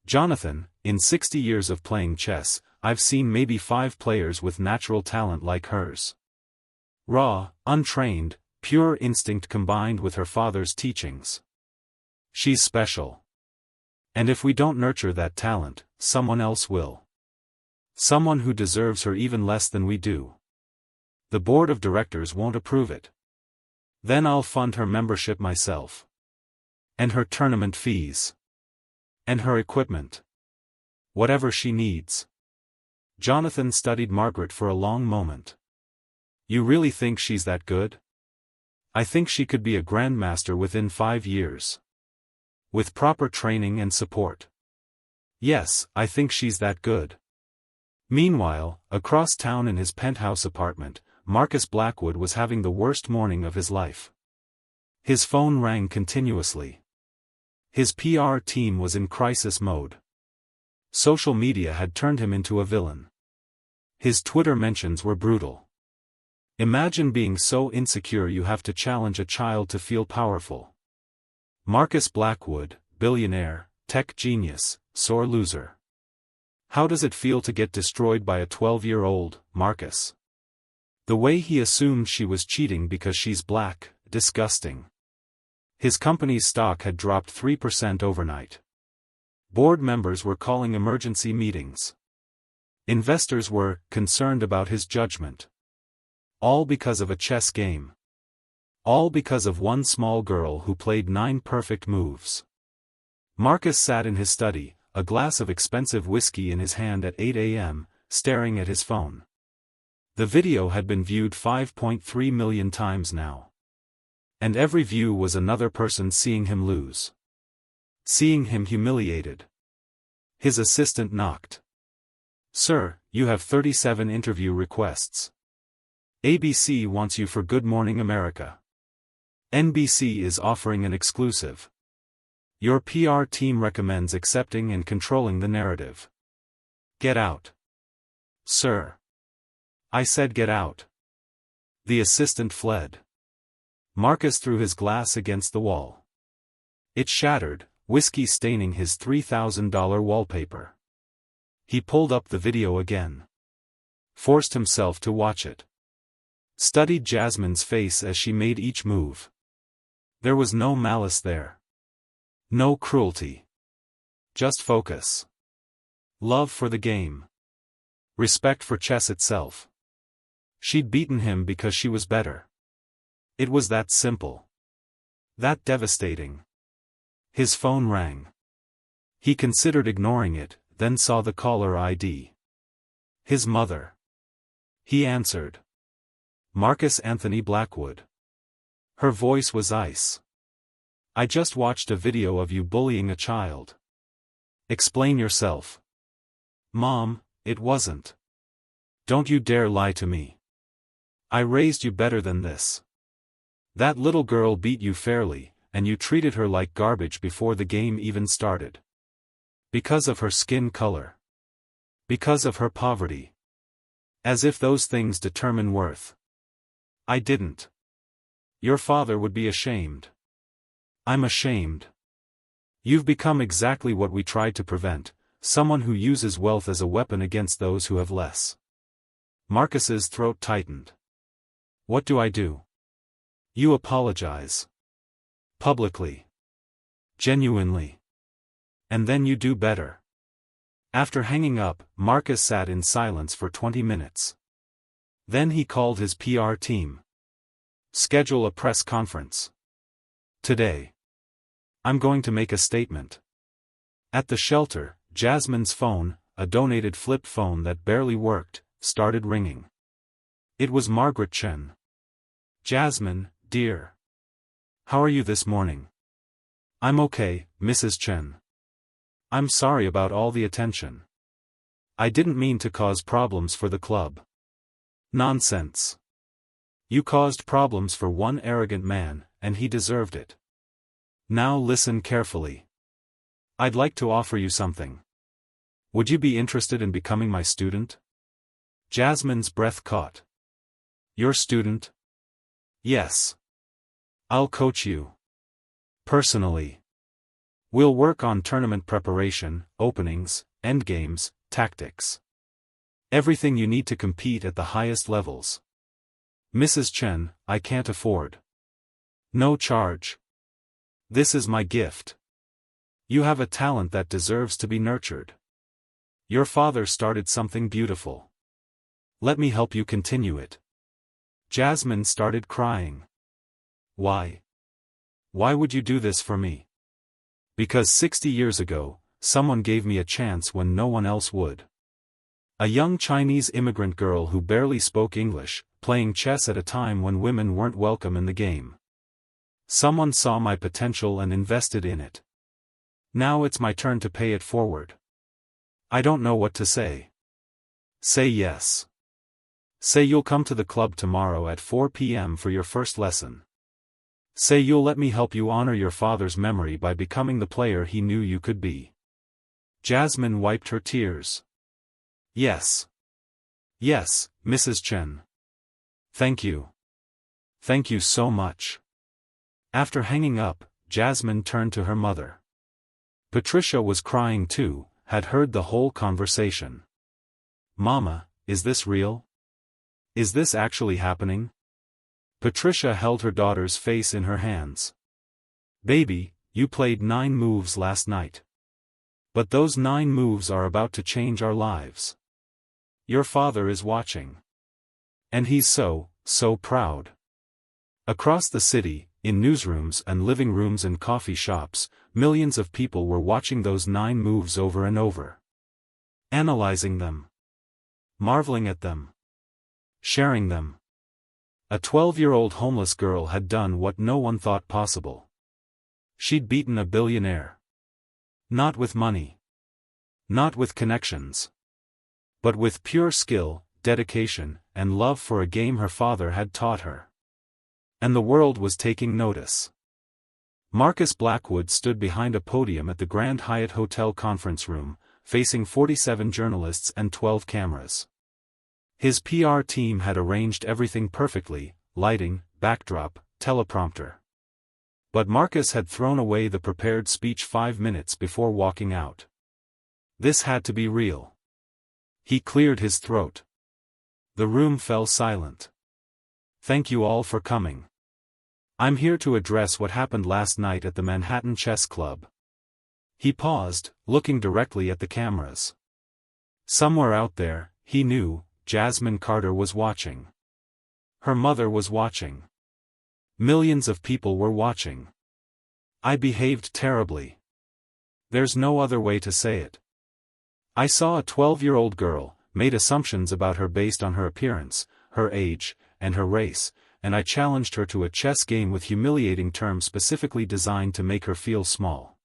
Jonathan, in 60 years of playing chess, I've seen maybe 5 players with natural talent like hers. Raw, untrained, pure instinct combined with her father's teachings. She's special. And if we don't nurture that talent, someone else will. Someone who deserves her even less than we do. The board of directors won't approve it. Then I'll fund her membership myself. And her tournament fees. And her equipment. Whatever she needs. Jonathan studied Margaret for a long moment. You really think she's that good? I think she could be a grandmaster within 5 years. With proper training and support. Yes, I think she's that good. Meanwhile, across town in his penthouse apartment, Marcus Blackwood was having the worst morning of his life. His phone rang continuously. His PR team was in crisis mode. Social media had turned him into a villain. His Twitter mentions were brutal. Imagine being so insecure you have to challenge a child to feel powerful. Marcus Blackwood, billionaire, tech genius, sore loser. How does it feel to get destroyed by a 12-year-old, Marcus? The way he assumed she was cheating because she's black, disgusting. His company's stock had dropped 3% overnight. Board members were calling emergency meetings. Investors were concerned about his judgment. All because of a chess game. All because of one small girl who played 9 perfect moves. Marcus sat in his study, a glass of expensive whiskey in his hand at 8 a.m., staring at his phone. The video had been viewed 5.3 million times now. And every view was another person seeing him lose. Seeing him humiliated. His assistant knocked. "Sir, you have 37 interview requests. ABC wants you for Good Morning America. NBC is offering an exclusive. Your PR team recommends accepting and controlling the narrative. Get out." "Sir. I said get out." The assistant fled. Marcus threw his glass against the wall. It shattered, whiskey staining his $3,000 wallpaper. He pulled up the video again. Forced himself to watch it. Studied Jasmine's face as she made each move. There was no malice there. No cruelty. Just focus. Love for the game. Respect for chess itself. She'd beaten him because she was better. It was that simple. That devastating. His phone rang. He considered ignoring it, then saw the caller ID. His mother. He answered. Marcus Anthony Blackwood. Her voice was ice. "I just watched a video of you bullying a child. Explain yourself." "Mom, it wasn't. Don't you dare lie to me. I raised you better than this. That little girl beat you fairly, and you treated her like garbage before the game even started. Because of her skin color. Because of her poverty. As if those things determine worth. I didn't. Your father would be ashamed. I'm ashamed. You've become exactly what we tried to prevent, someone who uses wealth as a weapon against those who have less." Marcus's throat tightened. "What do I do?" "You apologize. Publicly. Genuinely. And then you do better." After hanging up, Marcus sat in silence for 20 minutes. Then he called his PR team. "Schedule a press conference. Today. I'm going to make a statement." At the shelter, Jasmine's phone, a donated flip phone that barely worked, started ringing. It was Margaret Chen. "Jasmine, dear. How are you this morning?" "I'm okay, Mrs. Chen. I'm sorry about all the attention. I didn't mean to cause problems for the club." "Nonsense. You caused problems for one arrogant man, and he deserved it. Now listen carefully. I'd like to offer you something. Would you be interested in becoming my student?" Jasmine's breath caught. "Your student?" "Yes. I'll coach you. Personally. We'll work on tournament preparation, openings, endgames, tactics. Everything you need to compete at the highest levels." "Mrs. Chen, I can't afford." "No charge. This is my gift. You have a talent that deserves to be nurtured. Your father started something beautiful. Let me help you continue it." Jasmine started crying. "Why? Why would you do this for me?" "Because 60 years ago, someone gave me a chance when no one else would. A young Chinese immigrant girl who barely spoke English, playing chess at a time when women weren't welcome in the game. Someone saw my potential and invested in it. Now it's my turn to pay it forward. I don't know what to say. Say yes. Say you'll come to the club tomorrow at 4 p.m. for your first lesson. Say you'll let me help you honor your father's memory by becoming the player he knew you could be." Jasmine wiped her tears. "Yes. Yes, Mrs. Chen. Thank you. Thank you so much." After hanging up, Jasmine turned to her mother. Patricia was crying too, had heard the whole conversation. "Mama, is this real? Is this actually happening?" Patricia held her daughter's face in her hands. "Baby, you played 9 moves last night. But those 9 moves are about to change our lives. Your father is watching. And he's so proud." Across the city, in newsrooms and living rooms and coffee shops, millions of people were watching those 9 moves over and over. Analyzing them. Marveling at them. Sharing them. A 12-year-old homeless girl had done what no one thought possible. She'd beaten a billionaire. Not with money. Not with connections. But with pure skill, dedication, and love for a game her father had taught her. And the world was taking notice. Marcus Blackwood stood behind a podium at the Grand Hyatt Hotel conference room, facing 47 journalists and 12 cameras. His PR team had arranged everything perfectly: lighting, backdrop, teleprompter. But Marcus had thrown away the prepared speech 5 minutes before walking out. This had to be real. He cleared his throat. The room fell silent. "Thank you all for coming. I'm here to address what happened last night at the Manhattan Chess Club." He paused, looking directly at the cameras. Somewhere out there, he knew, Jasmine Carter was watching. Her mother was watching. Millions of people were watching. "I behaved terribly. There's no other way to say it. I saw a 12-year-old girl, made assumptions about her based on her appearance, her age, and her race, and I challenged her to a chess game with humiliating terms specifically designed to make her feel small."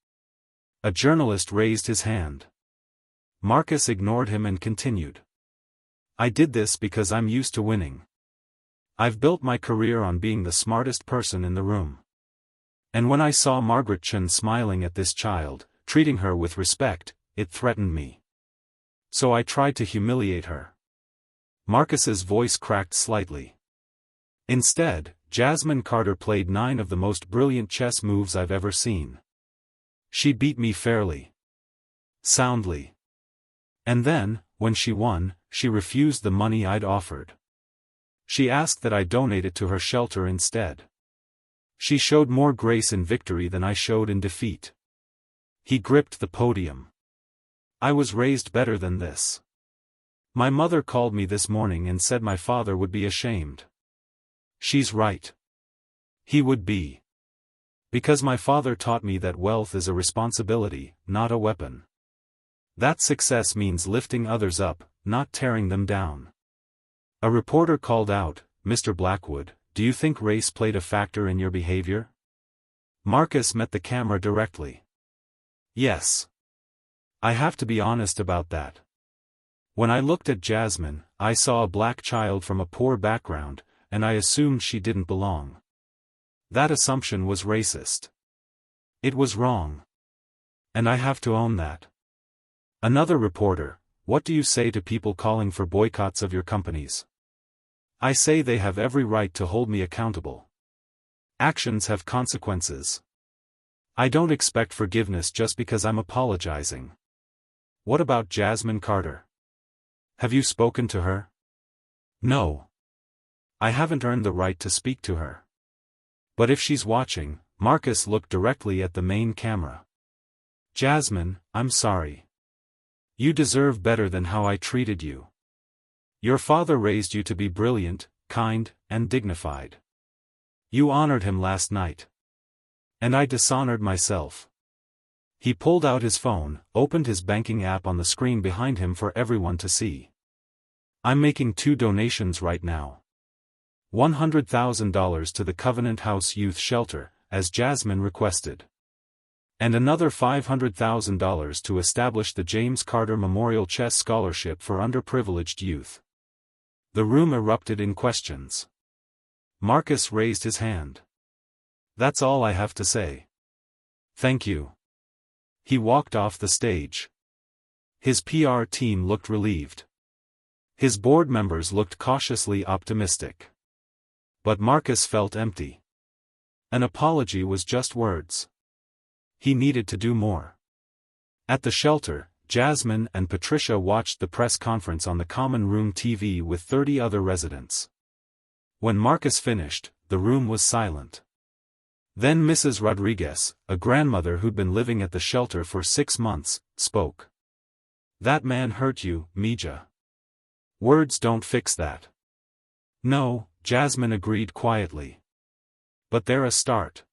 A journalist raised his hand. Marcus ignored him and continued. "I did this because I'm used to winning. I've built my career on being the smartest person in the room. And when I saw Margaret Chen smiling at this child, treating her with respect, it threatened me. So I tried to humiliate her." Marcus's voice cracked slightly. "Instead, Jasmine Carter played 9 of the most brilliant chess moves I've ever seen. She beat me fairly. Soundly. And then, when she won, she refused the money I'd offered. She asked that I donate it to her shelter instead. She showed more grace in victory than I showed in defeat." He gripped the podium. "I was raised better than this. My mother called me this morning and said my father would be ashamed. She's right. He would be. Because my father taught me that wealth is a responsibility, not a weapon. That success means lifting others up, not tearing them down." A reporter called out, "Mr. Blackwood, do you think race played a factor in your behavior?" Marcus met the camera directly. "Yes. I have to be honest about that. When I looked at Jasmine, I saw a black child from a poor background, and I assumed she didn't belong. That assumption was racist. It was wrong. And I have to own that." Another reporter, "What do you say to people calling for boycotts of your companies?" "I say they have every right to hold me accountable. Actions have consequences. I don't expect forgiveness just because I'm apologizing." "What about Jasmine Carter? Have you spoken to her?" "No. I haven't earned the right to speak to her. But if she's watching," Marcus looked directly at the main camera. "Jasmine, I'm sorry. You deserve better than how I treated you. Your father raised you to be brilliant, kind, and dignified. You honored him last night. And I dishonored myself." He pulled out his phone, opened his banking app on the screen behind him for everyone to see. "I'm making 2 donations right now. $100,000 to the Covenant House Youth Shelter, as Jasmine requested. And another $500,000 to establish the James Carter Memorial Chess Scholarship for underprivileged youth." The room erupted in questions. Marcus raised his hand. "That's all I have to say. Thank you." He walked off the stage. His PR team looked relieved. His board members looked cautiously optimistic. But Marcus felt empty. An apology was just words. He needed to do more. At the shelter, Jasmine and Patricia watched the press conference on the common room TV with 30 other residents. When Marcus finished, the room was silent. Then Mrs. Rodriguez, a grandmother who'd been living at the shelter for 6 months, spoke. "That man hurt you, Mija. Words don't fix that." "No," Jasmine agreed quietly. "But they're a start."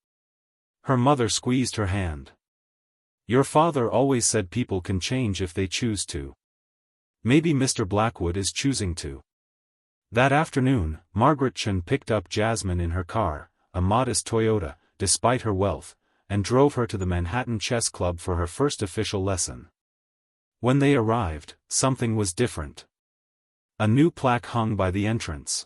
Her mother squeezed her hand. "Your father always said people can change if they choose to. Maybe Mr. Blackwood is choosing to." That afternoon, Margaret Chen picked up Jasmine in her car, a modest Toyota, despite her wealth, and drove her to the Manhattan Chess Club for her first official lesson. When they arrived, something was different. A new plaque hung by the entrance.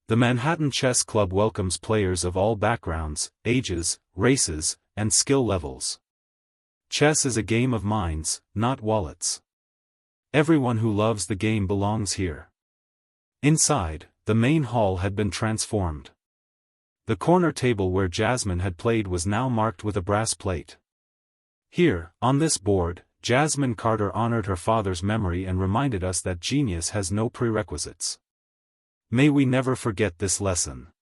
The Manhattan Chess Club welcomes players of all backgrounds, ages, races, and skill levels. Chess is a game of minds, not wallets. Everyone who loves the game belongs here. Inside, the main hall had been transformed. The corner table where Jasmine had played was now marked with a brass plate. Here, on this board, Jasmine Carter honored her father's memory and reminded us that genius has no prerequisites. May we never forget this lesson.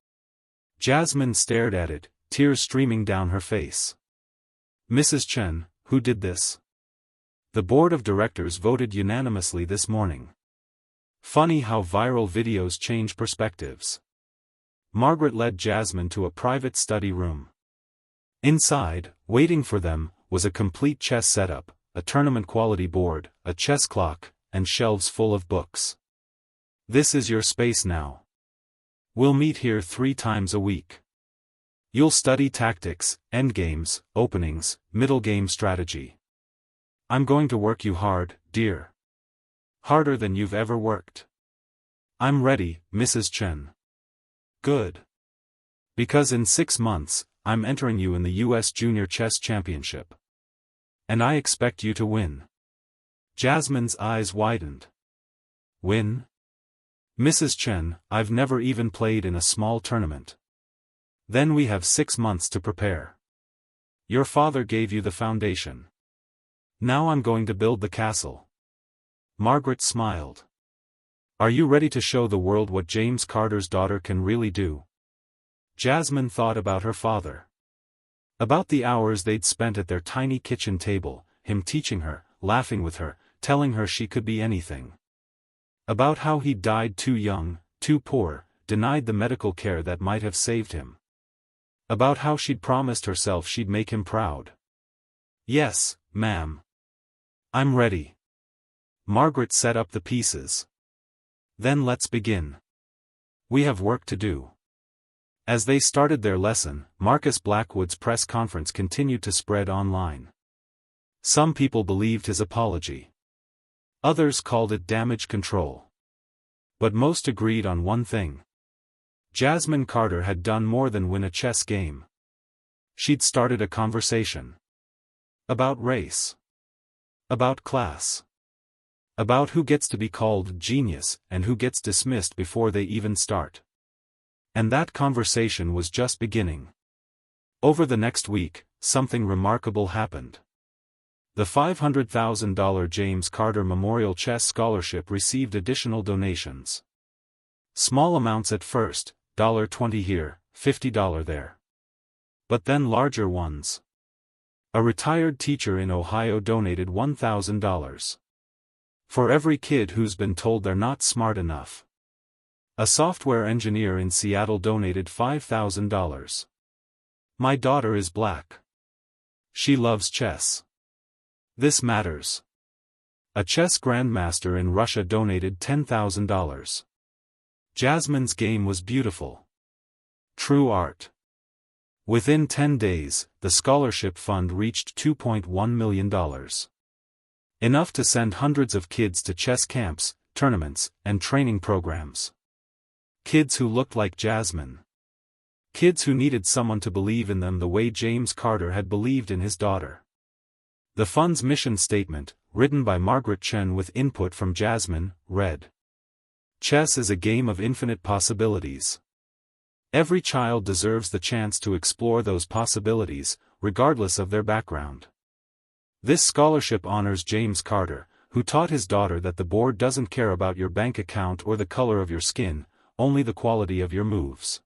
Jasmine stared at it, tears streaming down her face. "Mrs. Chen, who did this?" "The board of directors voted unanimously this morning." Funny how viral videos change perspectives. Margaret led Jasmine to a private study room. Inside, waiting for them, was a complete chess setup, a tournament-quality board, a chess clock, and shelves full of books. "This is your space now. We'll meet here 3 times a week. You'll study tactics, endgames, openings, middle game strategy. I'm going to work you hard, dear. Harder than you've ever worked." "I'm ready, Mrs. Chen." "Good. Because in 6 months, I'm entering you in the U.S. Junior Chess Championship. And I expect you to win." Jasmine's eyes widened. "Win? Mrs. Chen, I've never even played in a small tournament." "Then we have 6 months to prepare. Your father gave you the foundation. Now I'm going to build the castle." Margaret smiled. "Are you ready to show the world what James Carter's daughter can really do?" Jasmine thought about her father. About the hours they'd spent at their tiny kitchen table, him teaching her, laughing with her, telling her she could be anything. About how he died too young, too poor, denied the medical care that might have saved him. About how she'd promised herself she'd make him proud. "Yes, ma'am. I'm ready." Margaret set up the pieces. "Then let's begin. We have work to do." As they started their lesson, Marcus Blackwood's press conference continued to spread online. Some people believed his apology. Others called it damage control. But most agreed on one thing. Jasmine Carter had done more than win a chess game. She'd started a conversation. About race. About class. About who gets to be called genius and who gets dismissed before they even start. And that conversation was just beginning. Over the next week, something remarkable happened. The $500,000 James Carter Memorial Chess Scholarship received additional donations. Small amounts at first, $20 here, $50 there. But then larger ones. A retired teacher in Ohio donated $1,000. For every kid who's been told they're not smart enough. A software engineer in Seattle donated $5,000. My daughter is black. She loves chess. This matters. A chess grandmaster in Russia donated $10,000. Jasmine's game was beautiful. True art. Within 10 days, the scholarship fund reached $2.1 million. Enough to send hundreds of kids to chess camps, tournaments, and training programs. Kids who looked like Jasmine. Kids who needed someone to believe in them the way James Carter had believed in his daughter. The fund's mission statement, written by Margaret Chen with input from Jasmine, read: "Chess is a game of infinite possibilities. Every child deserves the chance to explore those possibilities, regardless of their background. This scholarship honors James Carter, who taught his daughter that the board doesn't care about your bank account or the color of your skin, only the quality of your moves.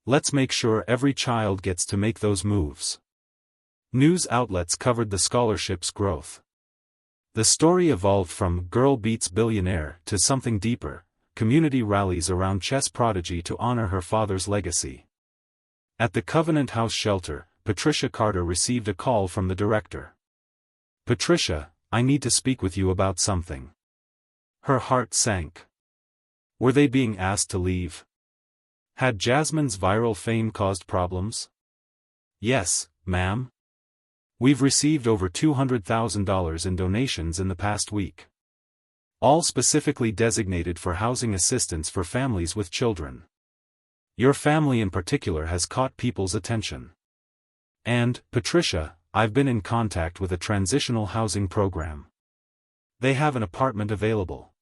Let's make sure every child gets to make those moves. News outlets covered the scholarship's growth. The story evolved from "Girl Beats Billionaire" to something deeper: community rallies around chess prodigy to honor her father's legacy. At the Covenant House shelter, Patricia Carter received a call from the director. "Patricia, I need to speak with you about something." Her heart sank. Were they being asked to leave? Had Jasmine's viral fame caused problems? "Yes, ma'am. We've received over $200,000 in donations in the past week. All specifically designated for housing assistance for families with children. Your family in particular has caught people's attention. And, Patricia, I've been in contact with a transitional housing program. They have an apartment available.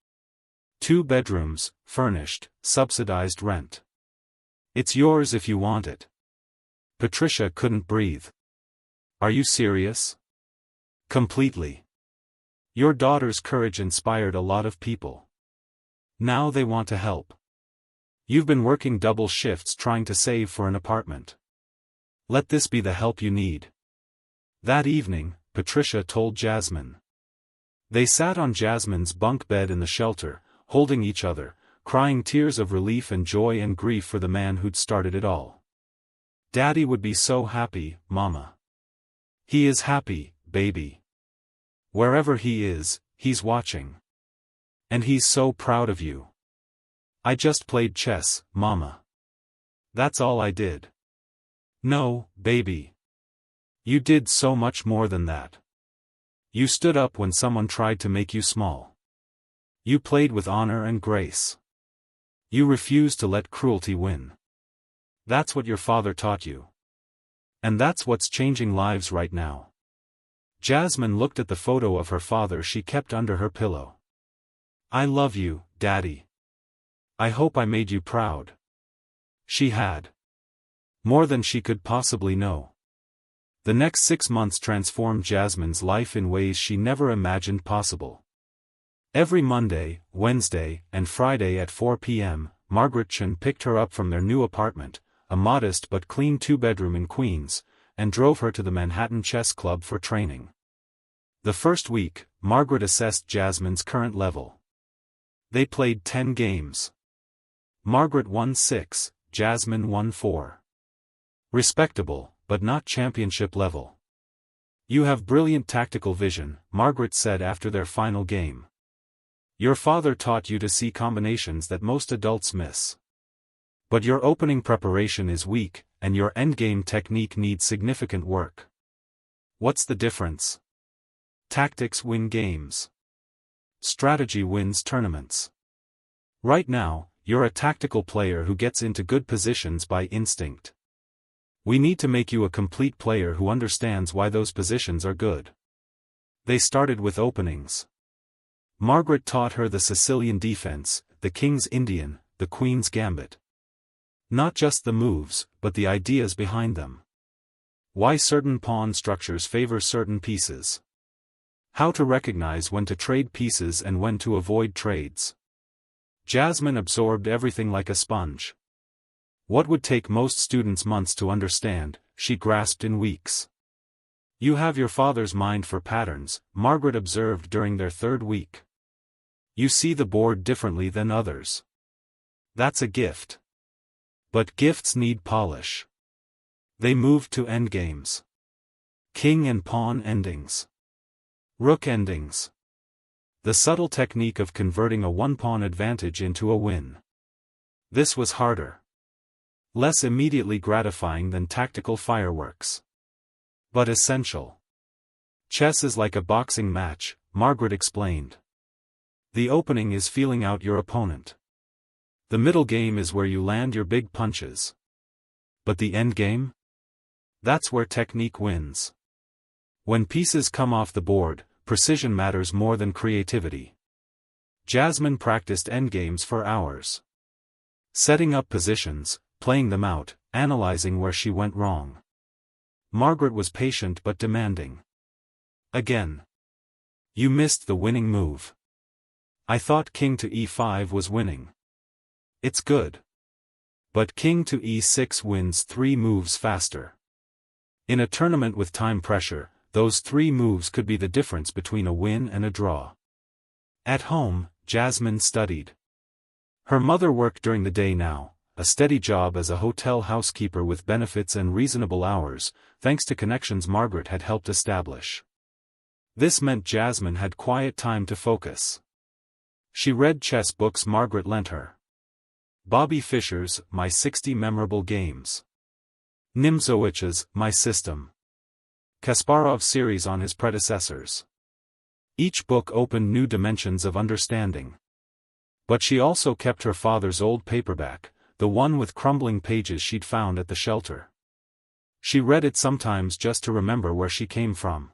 2 bedrooms, furnished, subsidized rent. It's yours if you want it." Patricia couldn't breathe. "Are you serious?" "Completely. Your daughter's courage inspired a lot of people. Now they want to help. You've been working double shifts trying to save for an apartment. Let this be the help you need." That evening, Patricia told Jasmine. They sat on Jasmine's bunk bed in the shelter, holding each other, crying tears of relief and joy and grief for the man who'd started it all. "Daddy would be so happy, Mama." "He is happy, baby. Wherever he is, he's watching. And he's so proud of you." "I just played chess, Mama. That's all I did." "No, baby. You did so much more than that. You stood up when someone tried to make you small. You played with honor and grace. You refused to let cruelty win. That's what your father taught you. And that's what's changing lives right now." Jasmine looked at the photo of her father she kept under her pillow. "I love you, Daddy. I hope I made you proud." She had. More than she could possibly know. The next 6 months transformed Jasmine's life in ways she never imagined possible. Every Monday, Wednesday, and Friday at 4 p.m., Margaret Chen picked her up from their new apartment, a modest but clean 2-bedroom in Queens, and drove her to the Manhattan Chess Club for training. The first week, Margaret assessed Jasmine's current level. They played 10 games. Margaret won 6, Jasmine won 4. Respectable, but not championship level. "You have brilliant tactical vision," Margaret said after their final game. "Your father taught you to see combinations that most adults miss. But your opening preparation is weak, and your endgame technique needs significant work." "What's the difference?" "Tactics win games. Strategy wins tournaments. Right now, you're a tactical player who gets into good positions by instinct. We need to make you a complete player who understands why those positions are good." They started with openings. Margaret taught her the Sicilian defense, the King's Indian, the Queen's Gambit. Not just the moves, but the ideas behind them. Why certain pawn structures favor certain pieces. How to recognize when to trade pieces and when to avoid trades. Jasmine absorbed everything like a sponge. What would take most students months to understand, she grasped in weeks. "You have your father's mind for patterns," Margaret observed during their 3rd week. "You see the board differently than others. That's a gift. But gifts need polish." They moved to endgames. King and pawn endings. Rook endings. The subtle technique of converting a 1-pawn advantage into a win. This was harder. Less immediately gratifying than tactical fireworks. But essential. "Chess is like a boxing match," Margaret explained. "The opening is feeling out your opponent. The middle game is where you land your big punches. But the end game? That's where technique wins. When pieces come off the board, precision matters more than creativity." Jasmine practiced endgames for hours. Setting up positions, playing them out, analyzing where she went wrong. Margaret was patient but demanding. Again. You missed the winning move. I thought king to e5 was winning. It's good. But king to e6 wins 3 moves faster. In a tournament with time pressure, those 3 moves could be the difference between a win and a draw. At home, Jasmine studied. Her mother worked during the day now, a steady job as a hotel housekeeper with benefits and reasonable hours, thanks to connections Margaret had helped establish. This meant Jasmine had quiet time to focus. She read chess books Margaret lent her. Bobby Fischer's My 60 Memorable Games. Nimzowich's My System. Kasparov's series on his predecessors. Each book opened new dimensions of understanding. But she also kept her father's old paperback, the one with crumbling pages she'd found at the shelter. She read it sometimes just to remember where she came from.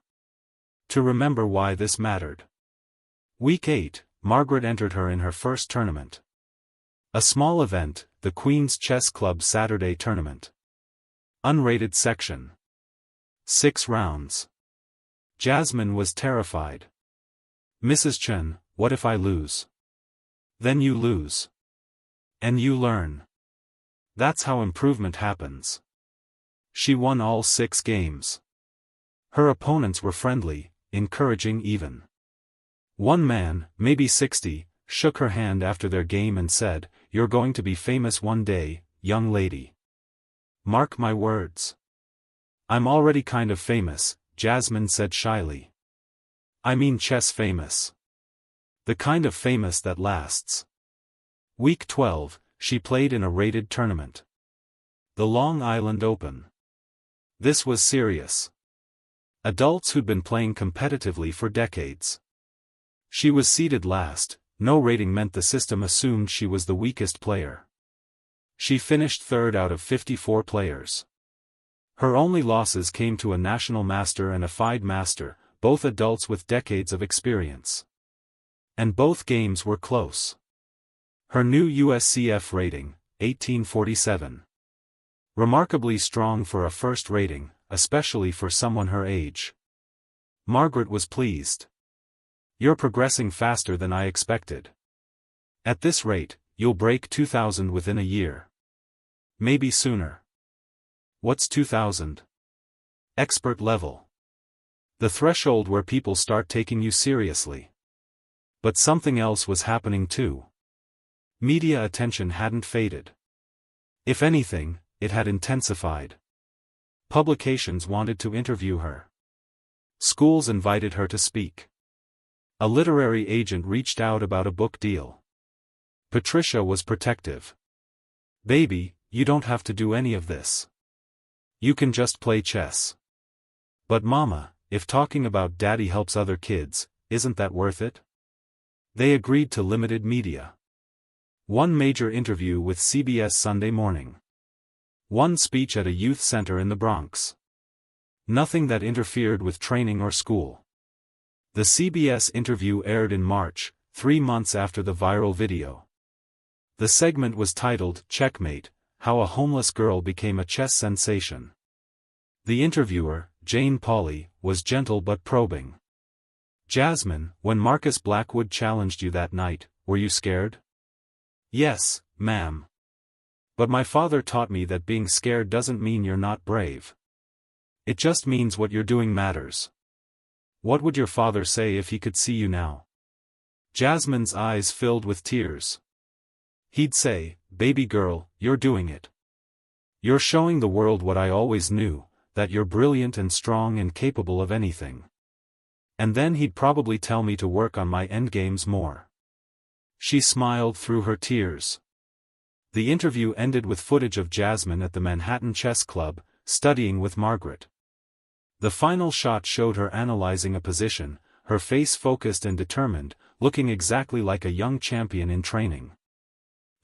To remember why this mattered. Week 8, Margaret entered her in her first tournament. A small event, the Queen's Chess Club Saturday Tournament. Unrated section. 6 rounds. Jasmine was terrified. Mrs. Chen, what if I lose? Then you lose. And you learn. That's how improvement happens. She won all 6 games. Her opponents were friendly, encouraging even. One man, maybe 60, shook her hand after their game and said, "You're going to be famous one day, young lady. Mark my words." "I'm already kind of famous," Jasmine said shyly. "I mean chess famous. The kind of famous that lasts." Week 12, she played in a rated tournament. The Long Island Open. This was serious. Adults who'd been playing competitively for decades. She was seeded last, no rating meant the system assumed she was the weakest player. She finished 3rd out of 54 players. Her only losses came to a national master and a FIDE master, both adults with decades of experience. And both games were close. Her new USCF rating, 1847. Remarkably strong for a first rating, especially for someone her age. Margaret was pleased. "You're progressing faster than I expected. At this rate, you'll break 2000 within a year. Maybe sooner." "What's 2000? Expert level. The threshold where people start taking you seriously." But something else was happening too. Media attention hadn't faded. If anything, it had intensified. Publications wanted to interview her. Schools invited her to speak. A literary agent reached out about a book deal. Patricia was protective. "Baby, you don't have to do any of this. You can just play chess." "But Mama, if talking about Daddy helps other kids, isn't that worth it?" They agreed to limited media. One major interview with CBS Sunday Morning. One speech at a youth center in the Bronx. Nothing that interfered with training or school. The CBS interview aired in March, 3 months after the viral video. The segment was titled Checkmate, How a Homeless Girl Became a Chess Sensation. The interviewer, Jane Pauley, was gentle but probing. "Jasmine, when Marcus Blackwood challenged you that night, were you scared?" "Yes, ma'am. But my father taught me that being scared doesn't mean you're not brave. It just means what you're doing matters." "What would your father say if he could see you now?" Jasmine's eyes filled with tears. "He'd say, 'Baby girl, you're doing it. You're showing the world what I always knew, that you're brilliant and strong and capable of anything.' And then he'd probably tell me to work on my endgames more." She smiled through her tears. The interview ended with footage of Jasmine at the Manhattan Chess Club, studying with Margaret. The final shot showed her analyzing a position, her face focused and determined, looking exactly like a young champion in training.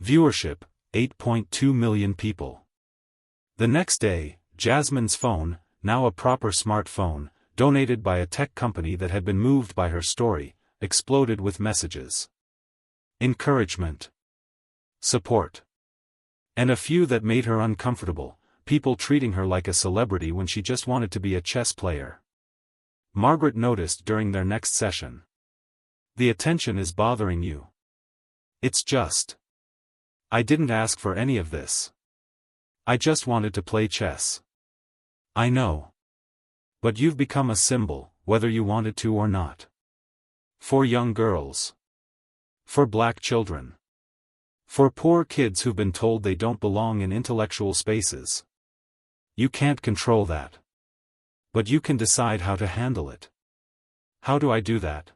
Viewership, 8.2 million people. The next day, Jasmine's phone, now a proper smartphone, donated by a tech company that had been moved by her story, exploded with messages. Encouragement. Support. And a few that made her uncomfortable. people treating her like a celebrity when she just wanted to be a chess player. Margaret noticed during their next session. The attention is bothering you. It's just. I didn't ask for any of this. I just wanted to play chess. I know. But you've become a symbol, whether you wanted to or not. For young girls. For black children. For poor kids who've been told they don't belong in intellectual spaces. You can't control that. But you can decide how to handle it. How do I do that?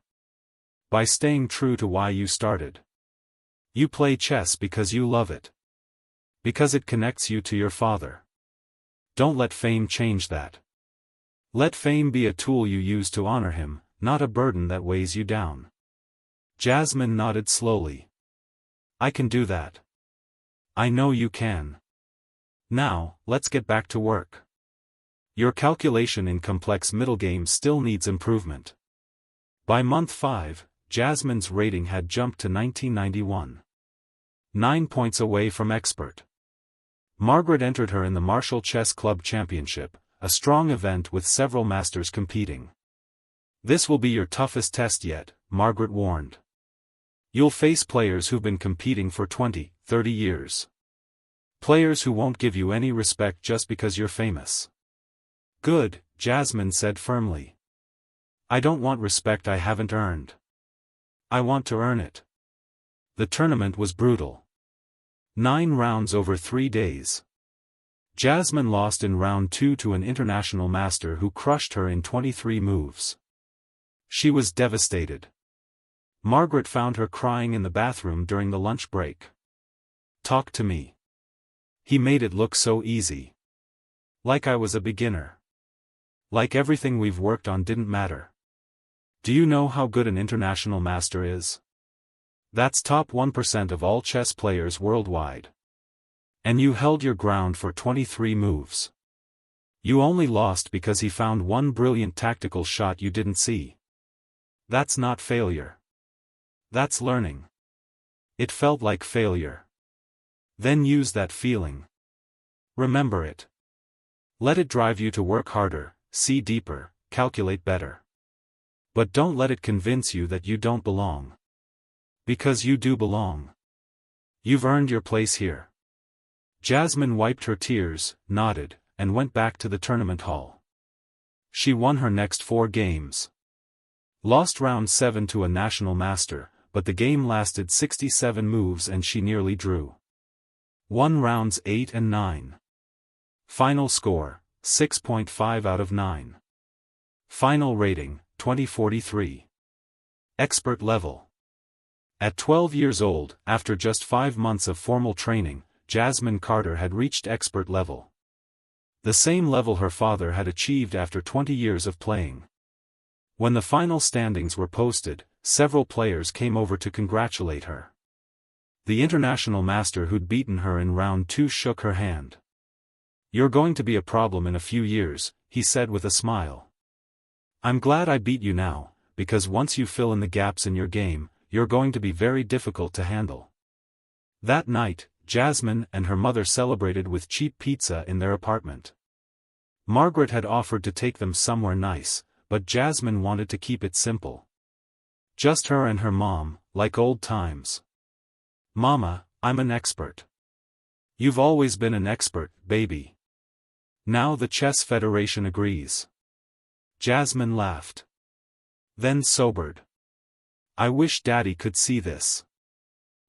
By staying true to why you started. You play chess because you love it. Because it connects you to your father. Don't let fame change that. Let fame be a tool you use to honor him, not a burden that weighs you down. Jasmine nodded slowly. I can do that. I know you can. Now, let's get back to work. Your calculation in complex middle games still needs improvement. By month 5, Jasmine's rating had jumped to 1991. 9 points away from expert. Margaret entered her in the Marshall Chess Club Championship, a strong event with several masters competing. This will be your toughest test yet, Margaret warned. You'll face players who've been competing for 20, 30 years. Players who won't give you any respect just because you're famous. Good, Jasmine said firmly. I don't want respect I haven't earned. I want to earn it. The tournament was brutal. 9 rounds over 3 days. Jasmine lost in round 2 to an international master who crushed her in 23 moves. She was devastated. Margaret found her crying in the bathroom during the lunch break. Talk to me. He made it look so easy. Like I was a beginner. Like everything we've worked on didn't matter. Do you know how good an international master is? That's top 1% of all chess players worldwide. And you held your ground for 23 moves. You only lost because he found one brilliant tactical shot you didn't see. That's not failure. That's learning. It felt like failure. Then use that feeling. Remember it. Let it drive you to work harder, see deeper, calculate better. But don't let it convince you that you don't belong. Because you do belong. You've earned your place here. Jasmine wiped her tears, nodded, and went back to the tournament hall. She won her next 4 games. Lost round 7 to a national master, but the game lasted 67 moves and she nearly drew. Won rounds 8 and 9. Final score, 6.5 out of 9. Final rating, 2043. Expert level. At 12 years old, after just 5 months of formal training, Jasmine Carter had reached expert level. The same level her father had achieved after 20 years of playing. When the final standings were posted, several players came over to congratulate her. The international master who'd beaten her in round 2 shook her hand. You're going to be a problem in a few years, he said with a smile. I'm glad I beat you now, because once you fill in the gaps in your game, you're going to be very difficult to handle. That night, Jasmine and her mother celebrated with cheap pizza in their apartment. Margaret had offered to take them somewhere nice, but Jasmine wanted to keep it simple. Just her and her mom, like old times. Mama, I'm an expert. You've always been an expert, baby. Now the Chess Federation agrees. Jasmine laughed. Then sobered. I wish Daddy could see this.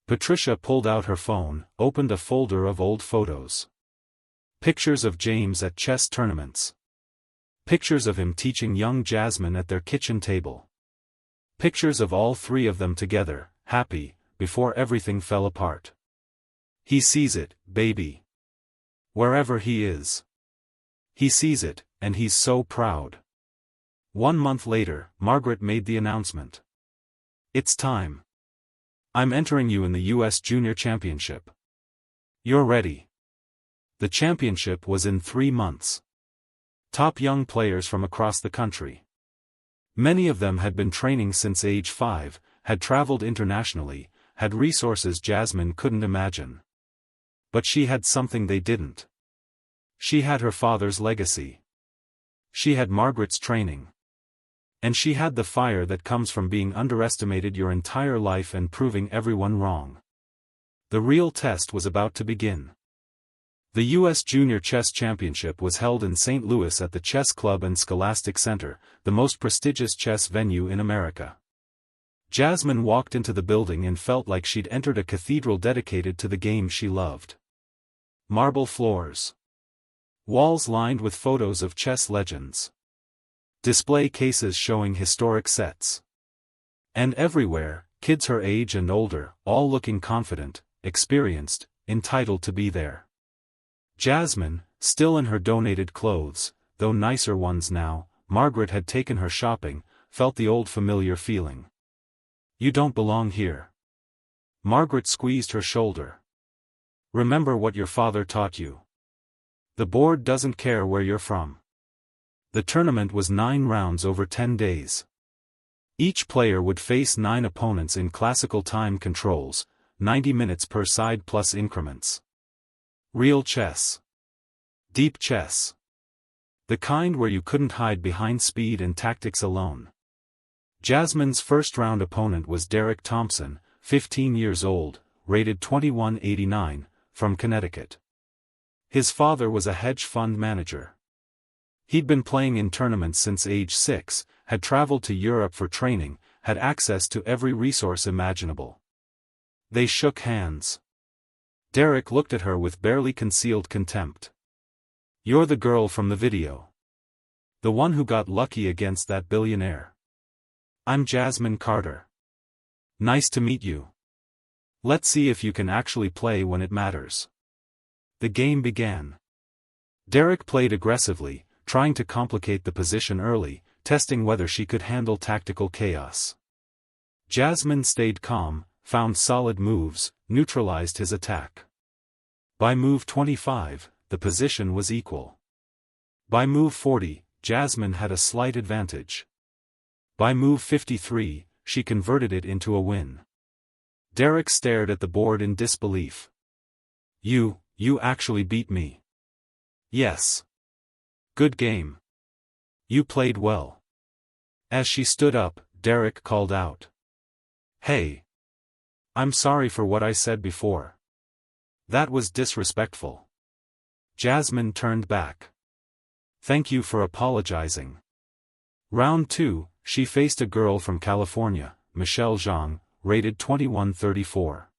Patricia pulled out her phone, opened a folder of old photos. Pictures of James at chess tournaments. Pictures of him teaching young Jasmine at their kitchen table. Pictures of all 3 of them together, happy, before everything fell apart. He sees it, baby. Wherever he is. He sees it, and he's so proud. 1 month later, Margaret made the announcement. It's time. I'm entering you in the U.S. Junior Championship. You're ready. The championship was in 3 months. Top young players from across the country. Many of them had been training since age 5, had traveled internationally, had resources Jasmine couldn't imagine. But she had something they didn't. She had her father's legacy. She had Margaret's training. And she had the fire that comes from being underestimated your entire life and proving everyone wrong. The real test was about to begin. The U.S. Junior Chess Championship was held in St. Louis at the Chess Club and Scholastic Center, the most prestigious chess venue in America. Jasmine walked into the building and felt like she'd entered a cathedral dedicated to the game she loved. Marble floors. Walls lined with photos of chess legends. Display cases showing historic sets. And everywhere, kids her age and older, all looking confident, experienced, entitled to be there. Jasmine, still in her donated clothes, though nicer ones now, Margaret had taken her shopping, felt the old familiar feeling. You don't belong here. Margaret squeezed her shoulder. Remember what your father taught you. The board doesn't care where you're from. The tournament was 9 rounds over 10 days. Each player would face 9 opponents in classical time controls, 90 minutes per side plus increments. Real chess. Deep chess. The kind where you couldn't hide behind speed and tactics alone. Jasmine's first-round opponent was Derek Thompson, 15 years old, rated 2189, from Connecticut. His father was a hedge fund manager. He'd been playing in tournaments since age 6, had traveled to Europe for training, had access to every resource imaginable. They shook hands. Derek looked at her with barely concealed contempt. You're the girl from the video. The one who got lucky against that billionaire. I'm Jasmine Carter. Nice to meet you. Let's see if you can actually play when it matters. The game began. Derek played aggressively, trying to complicate the position early, testing whether she could handle tactical chaos. Jasmine stayed calm, found solid moves, neutralized his attack. By move 25, the position was equal. By move 40, Jasmine had a slight advantage. By move 53, she converted it into a win. Derek stared at the board in disbelief. You actually beat me. Yes. Good game. You played well. As she stood up, Derek called out. Hey. I'm sorry for what I said before. That was disrespectful. Jasmine turned back. Thank you for apologizing. Round 2, she faced a girl from California, Michelle Zhang, rated 2134.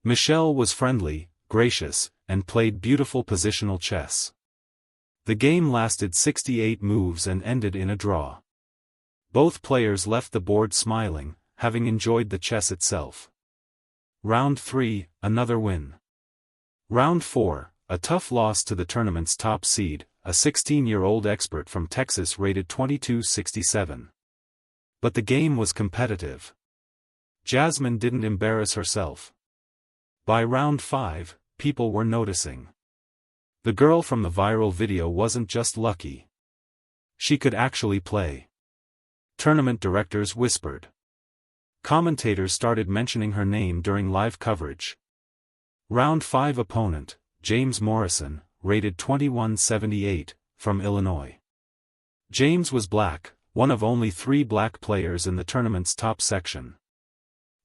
Michelle was friendly, gracious, and played beautiful positional chess. The game lasted 68 moves and ended in a draw. Both players left the board smiling, having enjoyed the chess itself. Round 3, another win. Round 4, a tough loss to the tournament's top seed, a 16-year-old expert from Texas rated 2267. But the game was competitive. Jasmine didn't embarrass herself. By round 5, people were noticing. The girl from the viral video wasn't just lucky. She could actually play. Tournament directors whispered. Commentators started mentioning her name during live coverage. Round 5 opponent, James Morrison, rated 2178, from Illinois. James was black, one of only 3 black players in the tournament's top section.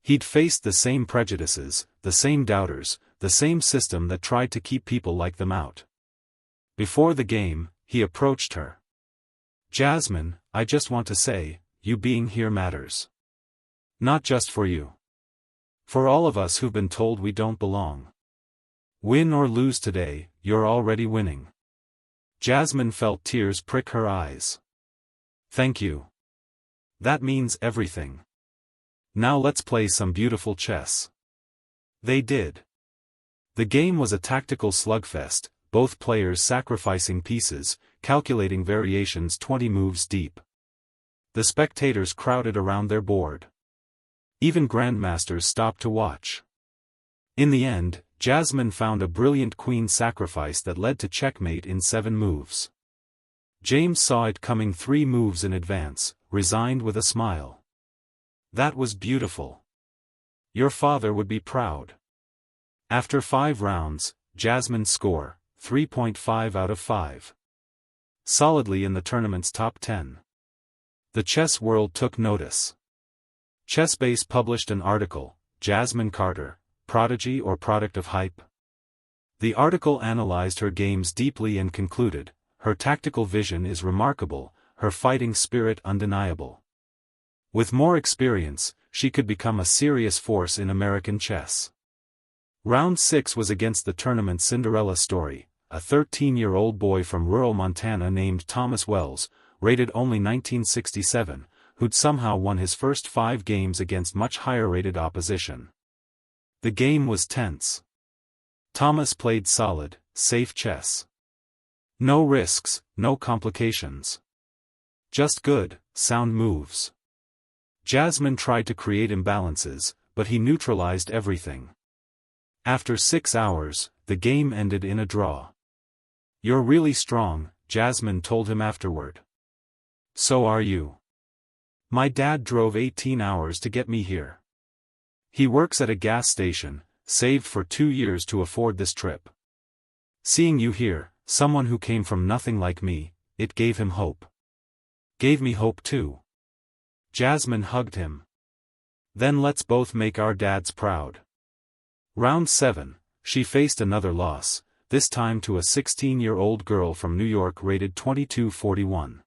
He'd faced the same prejudices, the same doubters, the same system that tried to keep people like them out. Before the game, he approached her. Jasmine, I just want to say, you being here matters. Not just for you. For all of us who've been told we don't belong. Win or lose today, you're already winning. Jasmine felt tears prick her eyes. Thank you. That means everything. Now let's play some beautiful chess. They did. The game was a tactical slugfest, both players sacrificing pieces, calculating variations 20 moves deep. The spectators crowded around their board. Even grandmasters stopped to watch. In the end, Jasmine found a brilliant queen sacrifice that led to checkmate in 7 moves. James saw it coming 3 moves in advance, resigned with a smile. That was beautiful. Your father would be proud. After 5 rounds, Jasmine's score, 3.5 out of 5. Solidly in the tournament's top 10. The chess world took notice. ChessBase published an article, Jasmine Carter, Prodigy or Product of Hype? The article analyzed her games deeply and concluded, her tactical vision is remarkable, her fighting spirit undeniable. With more experience, she could become a serious force in American chess. Round 6 was against the tournament's Cinderella story, a 13-year-old boy from rural Montana named Thomas Wells, rated only 1967, who'd somehow won his first 5 games against much higher-rated opposition. The game was tense. Thomas played solid, safe chess. No risks, no complications. Just good, sound moves. Jasmine tried to create imbalances, but he neutralized everything. After 6 hours, the game ended in a draw. "You're really strong," Jasmine told him afterward. "So are you. My dad drove 18 hours to get me here. He works at a gas station, saved for 2 years to afford this trip. Seeing you here, someone who came from nothing like me, it gave him hope. Gave me hope too." Jasmine hugged him. "Then let's both make our dads proud." Round 7, she faced another loss, this time to a 16-year-old girl from New York rated 22-41.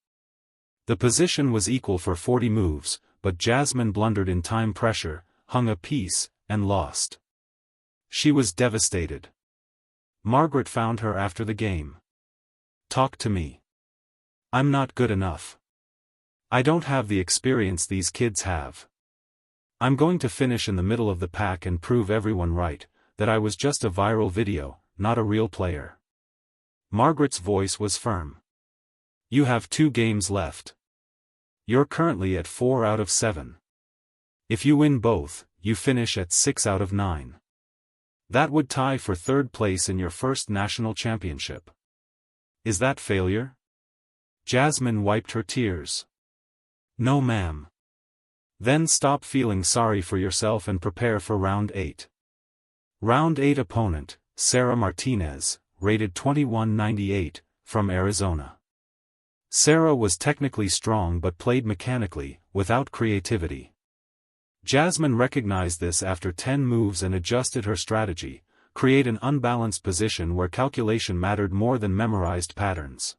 The position was equal for 40 moves, but Jasmine blundered in time pressure, hung a piece, and lost. She was devastated. Margaret found her after the game. "Talk to me. I'm not good enough. I don't have the experience these kids have. I'm going to finish in the middle of the pack and prove everyone right, that I was just a viral video, not a real player." Margaret's voice was firm. "You have 2 games left. You're currently at 4 out of 7. If you win both, you finish at 6 out of 9. That would tie for 3rd place in your first national championship. Is that failure?" Jasmine wiped her tears. "No ma'am." "Then stop feeling sorry for yourself and prepare for round 8. Round 8 opponent, Sarah Martinez, rated 21-98, from Arizona. Sarah was technically strong but played mechanically, without creativity. Jasmine recognized this after 10 moves and adjusted her strategy, create an unbalanced position where calculation mattered more than memorized patterns.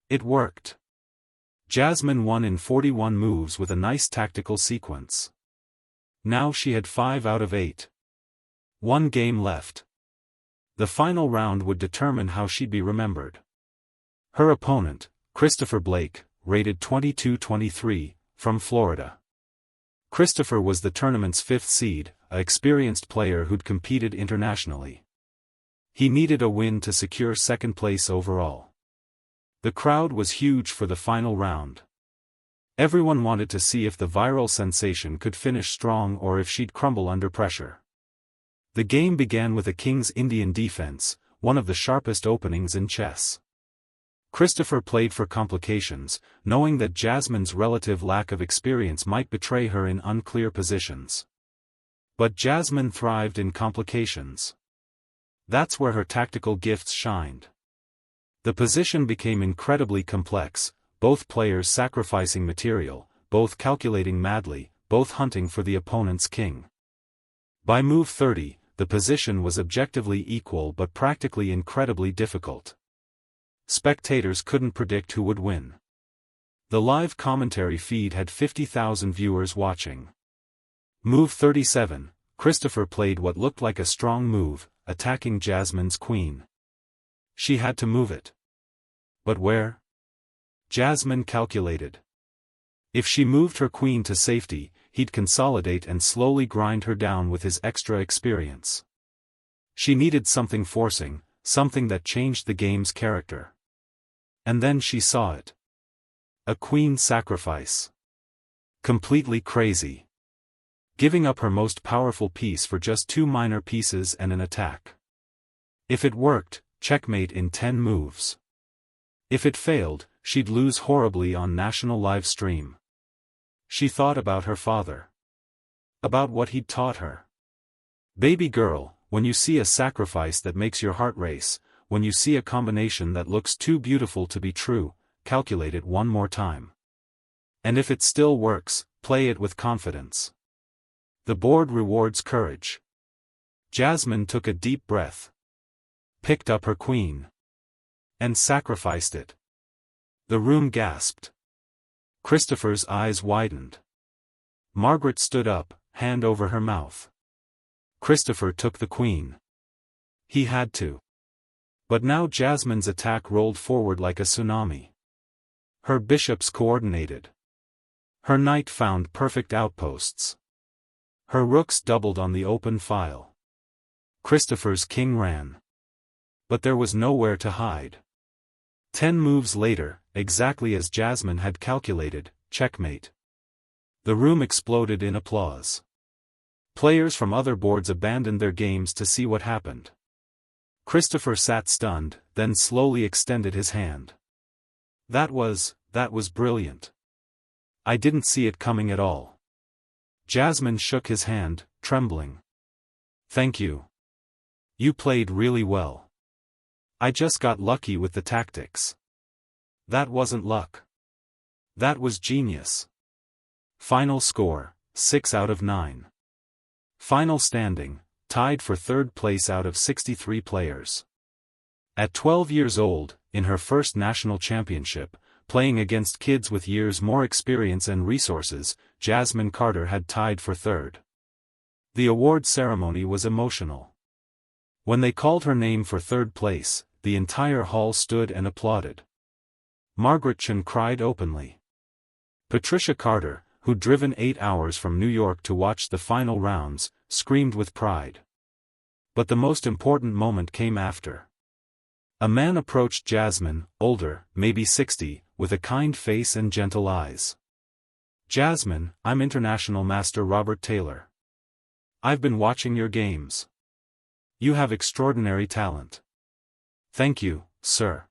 It worked. Jasmine won in 41 moves with a nice tactical sequence. Now she had 5 out of 8. 1 game left. The final round would determine how she'd be remembered. Her opponent, Christopher Blake, rated 22-23, from Florida. Christopher was the tournament's 5th seed, an experienced player who'd competed internationally. He needed a win to secure 2nd place overall. The crowd was huge for the final round. Everyone wanted to see if the viral sensation could finish strong or if she'd crumble under pressure. The game began with a King's Indian defense, one of the sharpest openings in chess. Christopher played for complications, knowing that Jasmine's relative lack of experience might betray her in unclear positions. But Jasmine thrived in complications. That's where her tactical gifts shined. The position became incredibly complex, both players sacrificing material, both calculating madly, both hunting for the opponent's king. By move 30, the position was objectively equal but practically incredibly difficult. Spectators couldn't predict who would win. The live commentary feed had 50,000 viewers watching. Move 37, Christopher played what looked like a strong move, attacking Jasmine's queen. She had to move it. But where? Jasmine calculated. If she moved her queen to safety, he'd consolidate and slowly grind her down with his extra experience. She needed something forcing, something that changed the game's character. And then she saw it. A queen sacrifice. Completely crazy. Giving up her most powerful piece for just 2 minor pieces and an attack. If it worked, checkmate in 10 moves. If it failed, she'd lose horribly on national live stream. She thought about her father. About what he'd taught her. "Baby girl, when you see a sacrifice that makes your heart race, when you see a combination that looks too beautiful to be true, calculate it one more time. And if it still works, play it with confidence. The board rewards courage. Jasmine took a deep breath, picked up her queen, and sacrificed it. The room gasped. Christopher's eyes widened. Margaret stood up, hand over her mouth. Christopher took the queen. He had to. But now Jasmine's attack rolled forward like a tsunami. Her bishops coordinated. Her knight found perfect outposts. Her rooks doubled on the open file. Christopher's king ran. But there was nowhere to hide. 10 moves later, exactly as Jasmine had calculated, checkmate. The room exploded in applause. Players from other boards abandoned their games to see what happened. Christopher sat stunned, then slowly extended his hand. That was brilliant. I didn't see it coming at all. Jasmine shook his hand, trembling. Thank you. You played really well. I just got lucky with the tactics. That wasn't luck. That was genius. Final score, 6 out of 9. Final standing, tied for third place out of 63 players. At 12 years old, in her first national championship, playing against kids with years more experience and resources, Jasmine Carter had tied for third. The award ceremony was emotional. When they called her name for third place, the entire hall stood and applauded. Margaret Chen cried openly. Patricia Carter, who'd driven 8 hours from New York to watch the final rounds, screamed with pride. But the most important moment came after. A man approached Jasmine, older, maybe 60, with a kind face and gentle eyes. Jasmine, I'm International Master Robert Taylor. I've been watching your games. You have extraordinary talent. Thank you, sir.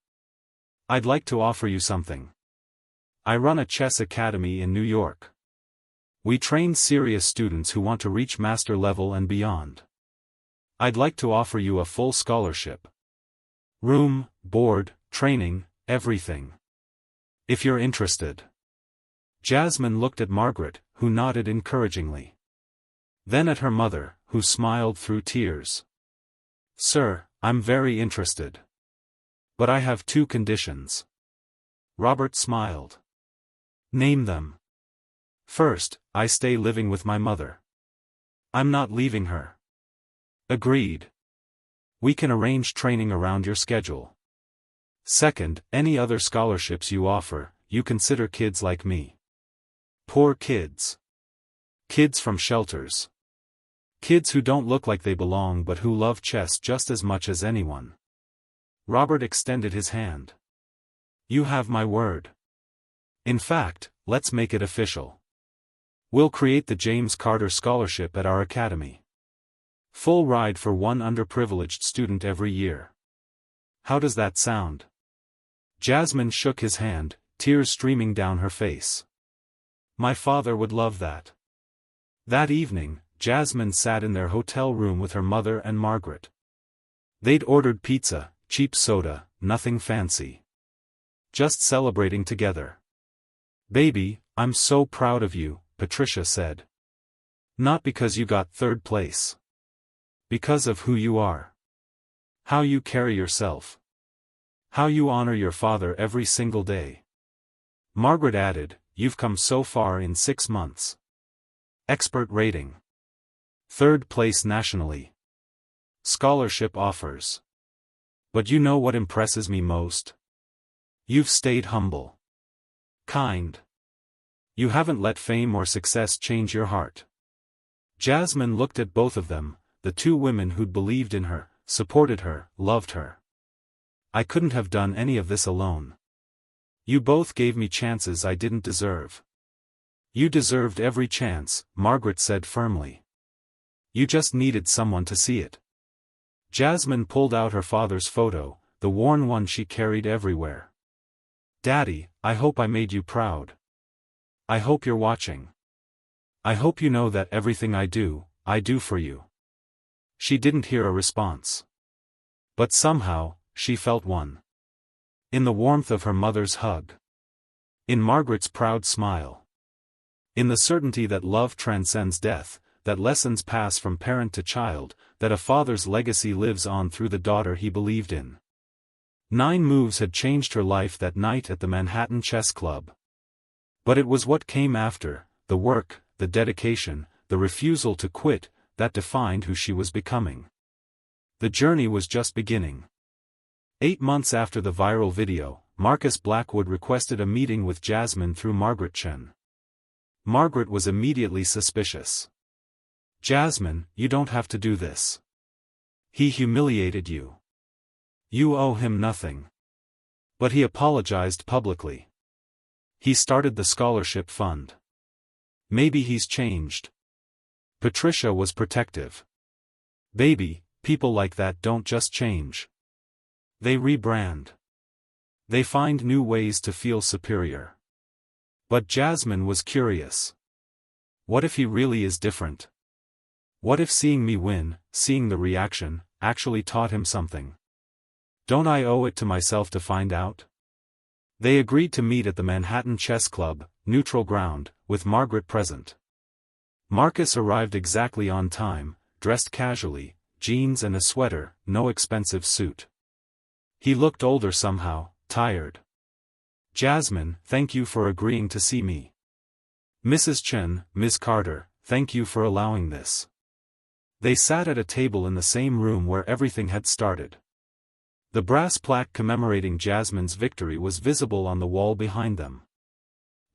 I'd like to offer you something. I run a chess academy in New York. We train serious students who want to reach master level and beyond. I'd like to offer you a full scholarship. Room, board, training, everything. If you're interested. Jasmine looked at Margaret, who nodded encouragingly. Then at her mother, who smiled through tears. Sir, I'm very interested. But I have 2 conditions. Robert smiled. Name them. First, I stay living with my mother. I'm not leaving her. Agreed. We can arrange training around your schedule. Second, any other scholarships you offer, you consider kids like me. Poor kids. Kids from shelters. Kids who don't look like they belong but who love chess just as much as anyone. Robert extended his hand. You have my word. In fact, let's make it official. We'll create the James Carter Scholarship at our academy. Full ride for one underprivileged student every year. How does that sound? Jasmine shook his hand, tears streaming down her face. My father would love that. That evening, Jasmine sat in their hotel room with her mother and Margaret. They'd ordered pizza, cheap soda, nothing fancy. Just celebrating together. Baby, I'm so proud of you, Patricia said. Not because you got third place. Because of who you are. How you carry yourself. How you honor your father every single day. Margaret added, you've come so far in 6 months. Expert rating. Third place nationally. Scholarship offers. But you know what impresses me most? You've stayed humble. Kind. You haven't let fame or success change your heart. Jasmine looked at both of them, the 2 women who'd believed in her, supported her, loved her. I couldn't have done any of this alone. You both gave me chances I didn't deserve. You deserved every chance, Margaret said firmly. You just needed someone to see it. Jasmine pulled out her father's photo, the worn one she carried everywhere. Daddy, I hope I made you proud. I hope you're watching. I hope you know that everything I do for you. She didn't hear a response. But somehow, she felt one. In the warmth of her mother's hug. In Margaret's proud smile. In the certainty that love transcends death, that lessons pass from parent to child, that a father's legacy lives on through the daughter he believed in. 9 moves had changed her life that night at the Manhattan Chess Club. But it was what came after, the work, the dedication, the refusal to quit, that defined who she was becoming. The journey was just beginning. 8 months after the viral video, Marcus Blackwood requested a meeting with Jasmine through Margaret Chen. Margaret was immediately suspicious. "Jasmine, you don't have to do this. He humiliated you. You owe him nothing." But he apologized publicly. He started the scholarship fund. Maybe he's changed. Patricia was protective. "Baby, people like that don't just change. They rebrand. They find new ways to feel superior." But Jasmine was curious. What if he really is different? What if seeing me win, seeing the reaction, actually taught him something? Don't I owe it to myself to find out? They agreed to meet at the Manhattan Chess Club, neutral ground, with Margaret present. Marcus arrived exactly on time, dressed casually, jeans and a sweater, no expensive suit. He looked older somehow, tired. "Jasmine, thank you for agreeing to see me. Mrs. Chen, Ms. Carter, thank you for allowing this." They sat at a table in the same room where everything had started. The brass plaque commemorating Jasmine's victory was visible on the wall behind them.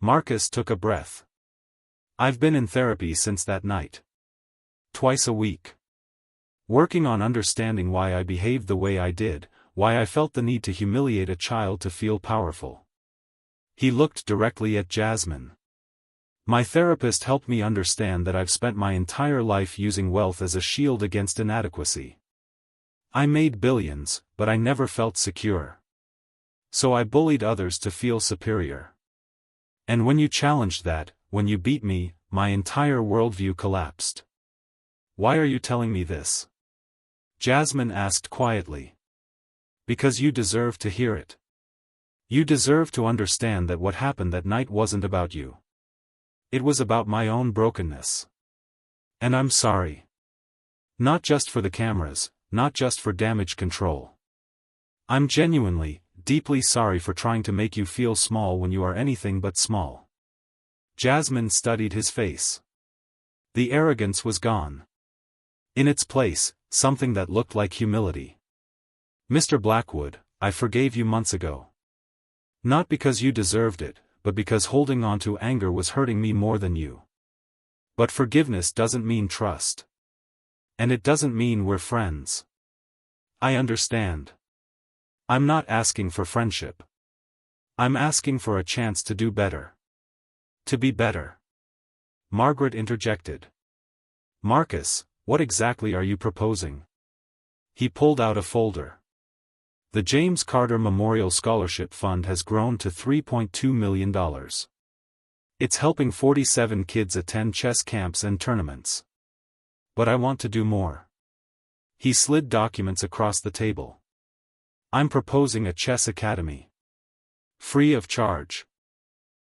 Marcus took a breath. "I've been in therapy since that night. Twice a week. Working on understanding why I behaved the way I did, why I felt the need to humiliate a child to feel powerful." He looked directly at Jasmine. "My therapist helped me understand that I've spent my entire life using wealth as a shield against inadequacy. I made billions, but I never felt secure. So I bullied others to feel superior. And when you challenged that, when you beat me, my entire worldview collapsed." "Why are you telling me this?" Jasmine asked quietly. "Because you deserve to hear it. You deserve to understand that what happened that night wasn't about you. It was about my own brokenness. And I'm sorry. Not just for the cameras, not just for damage control. I'm genuinely, deeply sorry for trying to make you feel small when you are anything but small." Jasmine studied his face. The arrogance was gone. In its place, something that looked like humility. "Mr. Blackwood, I forgave you months ago. Not because you deserved it, but because holding on to anger was hurting me more than you. But forgiveness doesn't mean trust. And it doesn't mean we're friends. I understand. I'm not asking for friendship. I'm asking for a chance to do better. To be better." Margaret interjected. "Marcus, what exactly are you proposing?" He pulled out a folder. The James Carter Memorial Scholarship Fund has grown to $3.2 million. It's helping 47 kids attend chess camps and tournaments. But I want to do more. He slid documents across the table. "I'm proposing a chess academy. Free of charge.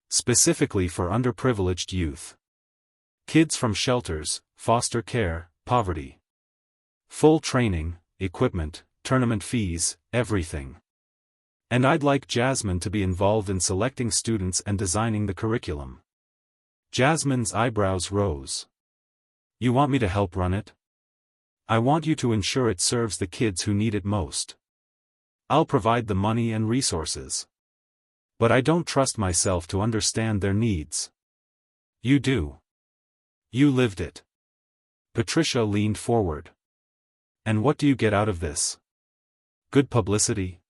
Specifically for underprivileged youth. Kids from shelters, foster care, poverty. Full training, equipment, tournament fees, everything. And I'd like Jasmine to be involved in selecting students and designing the curriculum." Jasmine's eyebrows rose. "You want me to help run it?" "I want you to ensure it serves the kids who need it most. I'll provide the money and resources. But I don't trust myself to understand their needs." "You do. You lived it." Patricia leaned forward. "And what do you get out of this? Good publicity?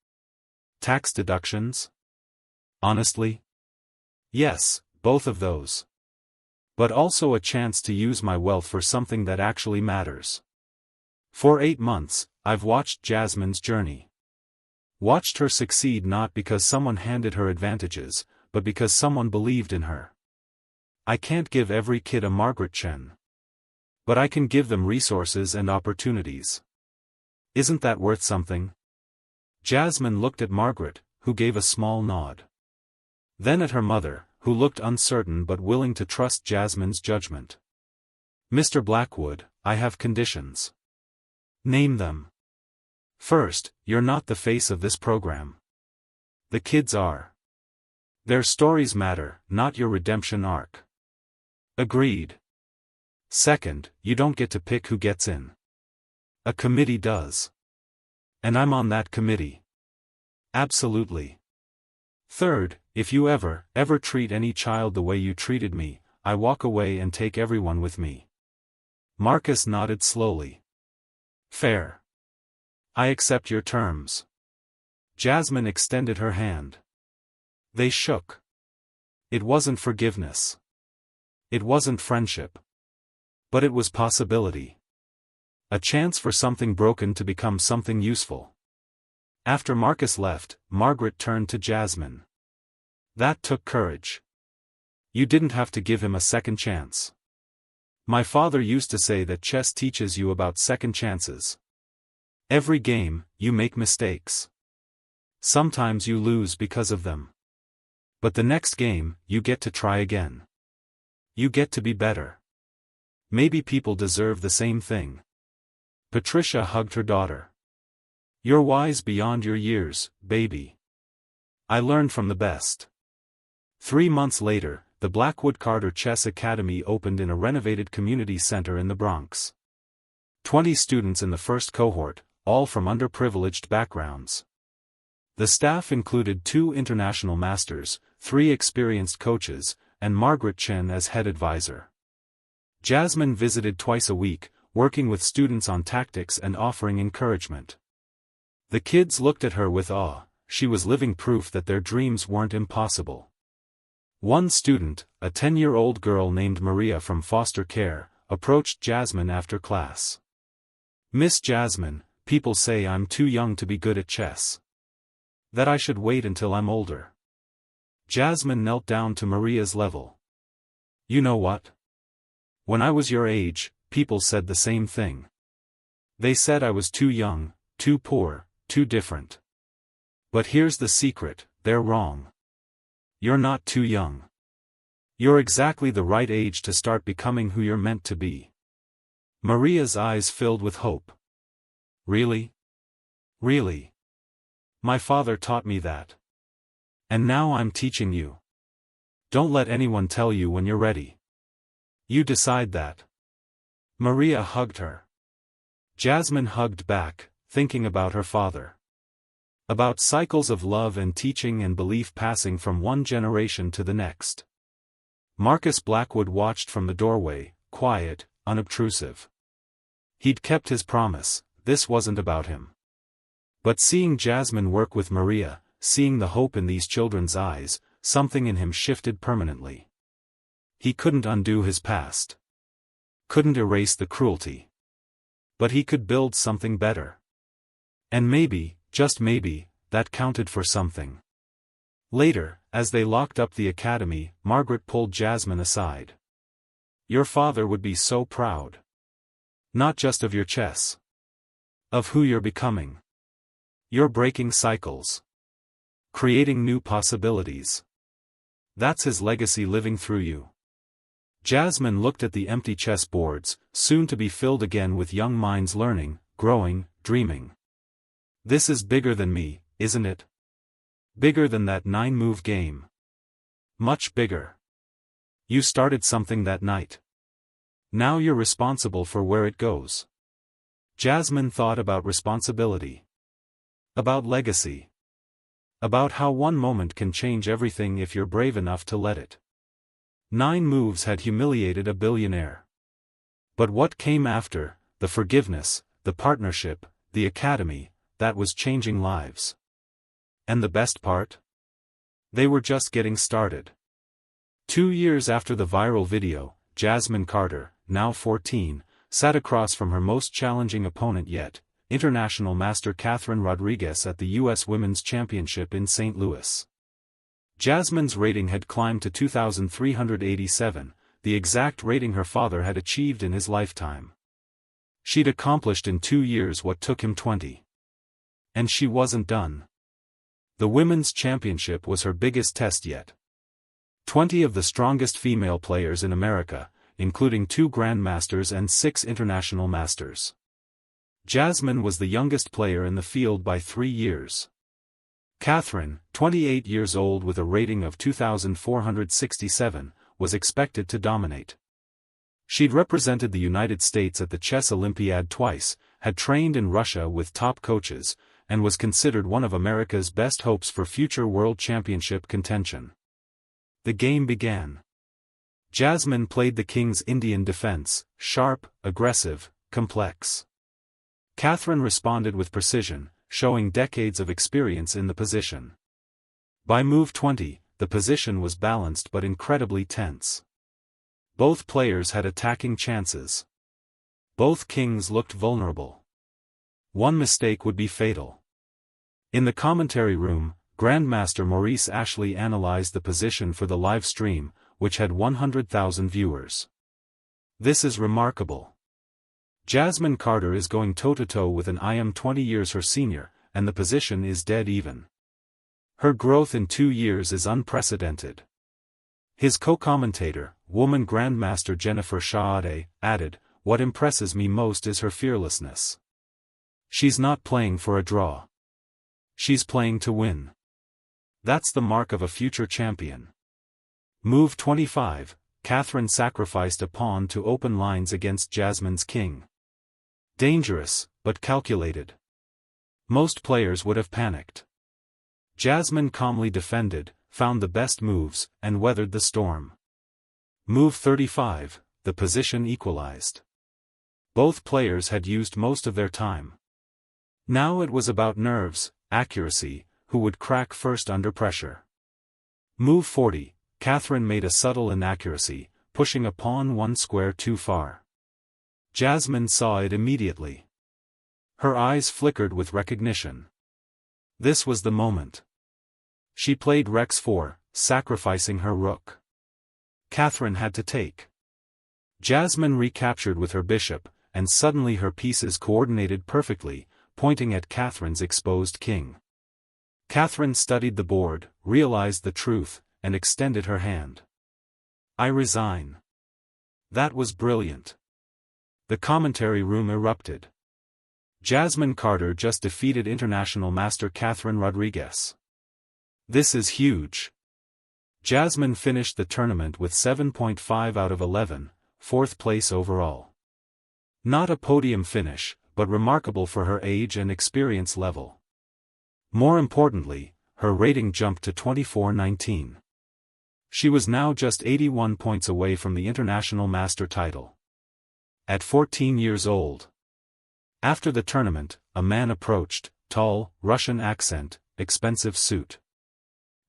Tax deductions?" "Honestly? Yes, both of those. But also a chance to use my wealth for something that actually matters." For 8 months, I've watched Jasmine's journey. Watched her succeed not because someone handed her advantages, but because someone believed in her. I can't give every kid a Margaret Chen. But I can give them resources and opportunities. Isn't that worth something? Jasmine looked at Margaret, who gave a small nod. Then at her mother, who looked uncertain but willing to trust Jasmine's judgment. "Mr. Blackwood, I have conditions." "Name them." "First, you're not the face of this program. The kids are. Their stories matter, not your redemption arc." "Agreed." "Second, you don't get to pick who gets in. A committee does. And I'm on that committee." "Absolutely." "Third, if you ever treat any child the way you treated me, I walk away and take everyone with me." Marcus nodded slowly. "Fair. I accept your terms." Jasmine extended her hand. They shook. It wasn't forgiveness. It wasn't friendship. But it was possibility. A chance for something broken to become something useful. After Marcus left, Margaret turned to Jasmine. "That took courage. You didn't have to give him a second chance. My father used to say that chess teaches you about second chances. Every game, you make mistakes. Sometimes you lose because of them. But the next game, you get to try again. You get to be better. Maybe people deserve the same thing." Patricia hugged her daughter. "You're wise beyond your years, baby. I learned from the best." 3 months later, the Blackwood Carter Chess Academy opened in a renovated community center in the Bronx. 20 students in the first cohort, all from underprivileged backgrounds. The staff included 2 international masters, 3 experienced coaches, and Margaret Chen as head advisor. Jasmine visited twice a week, working with students on tactics and offering encouragement. The kids looked at her with awe. She was living proof that their dreams weren't impossible. One student, a 10-year-old girl named Maria from foster care, approached Jasmine after class. "Miss Jasmine, people say I'm too young to be good at chess. That I should wait until I'm older." Jasmine knelt down to Maria's level. "You know what? When I was your age, people said the same thing. They said I was too young, too poor, too different. But here's the secret, they're wrong. You're not too young. You're exactly the right age to start becoming who you're meant to be." Maria's eyes filled with hope. "Really? Really? My father taught me that. And now I'm teaching you. Don't let anyone tell you when you're ready. You decide that." Maria hugged her. Jasmine hugged back, thinking about her father. About cycles of love and teaching and belief passing from one generation to the next. Marcus Blackwood watched from the doorway, quiet, unobtrusive. He'd kept his promise, this wasn't about him. But seeing Jasmine work with Maria, seeing the hope in these children's eyes, something in him shifted permanently. He couldn't undo his past. Couldn't erase the cruelty. But he could build something better. And maybe, just maybe, that counted for something. Later, as they locked up the academy, Margaret pulled Jasmine aside. "Your father would be so proud. Not just of your chess. Of who you're becoming. You're breaking cycles. Creating new possibilities. That's his legacy living through you." Jasmine looked at the empty chess boards, soon to be filled again with young minds learning, growing, dreaming. "This is bigger than me, isn't it? Bigger than that 9-move game. Much bigger. You started something that night. Now you're responsible for where it goes." Jasmine thought about responsibility. About legacy. About how one moment can change everything if you're brave enough to let it. 9 moves had humiliated a billionaire. But what came after, the forgiveness, the partnership, the academy, that was changing lives. And the best part? They were just getting started. 2 years after the viral video, Jasmine Carter, now 14, sat across from her most challenging opponent yet, international master Catherine Rodriguez at the U.S. Women's Championship in St. Louis. Jasmine's rating had climbed to 2,387, the exact rating her father had achieved in his lifetime. She'd accomplished in 2 years what took him 20. And she wasn't done. The women's championship was her biggest test yet. 20 of the strongest female players in America, including 2 grandmasters and 6 international masters. Jasmine was the youngest player in the field by 3 years. Catherine, 28 years old with a rating of 2,467, was expected to dominate. She'd represented the United States at the Chess Olympiad twice, had trained in Russia with top coaches, and was considered one of America's best hopes for future World Championship contention. The game began. Jasmine played the King's Indian defense, sharp, aggressive, complex. Catherine responded with precision, showing decades of experience in the position. By move 20, the position was balanced but incredibly tense. Both players had attacking chances. Both kings looked vulnerable. One mistake would be fatal. In the commentary room, Grandmaster Maurice Ashley analyzed the position for the live stream, which had 100,000 viewers. This is remarkable. Jasmine Carter is going toe-to-toe with an IM 20 years her senior, and the position is dead even. Her growth in 2 years is unprecedented. His co-commentator, woman Grandmaster Jennifer Shaade, added, "What impresses me most is her fearlessness. She's not playing for a draw. She's playing to win. That's the mark of a future champion." Move 25, Catherine sacrificed a pawn to open lines against Jasmine's king. Dangerous, but calculated. Most players would have panicked. Jasmine calmly defended, found the best moves, and weathered the storm. Move 35, the position equalized. Both players had used most of their time. Now it was about nerves, accuracy, who would crack first under pressure. Move 40, Catherine made a subtle inaccuracy, pushing a pawn 1 square too far. Jasmine saw it immediately. Her eyes flickered with recognition. This was the moment. She played Rex 4, sacrificing her rook. Catherine had to take. Jasmine recaptured with her bishop, and suddenly her pieces coordinated perfectly, pointing at Catherine's exposed king. Catherine studied the board, realized the truth, and extended her hand. "I resign." That was brilliant. The commentary room erupted. Jasmine Carter just defeated international master Catherine Rodriguez. This is huge. Jasmine finished the tournament with 7.5 out of 11, 4th place overall. Not a podium finish, but remarkable for her age and experience level. More importantly, her rating jumped to 2419. She was now just 81 points away from the international master title. At 14 years old. After the tournament, a man approached, tall, Russian accent, expensive suit.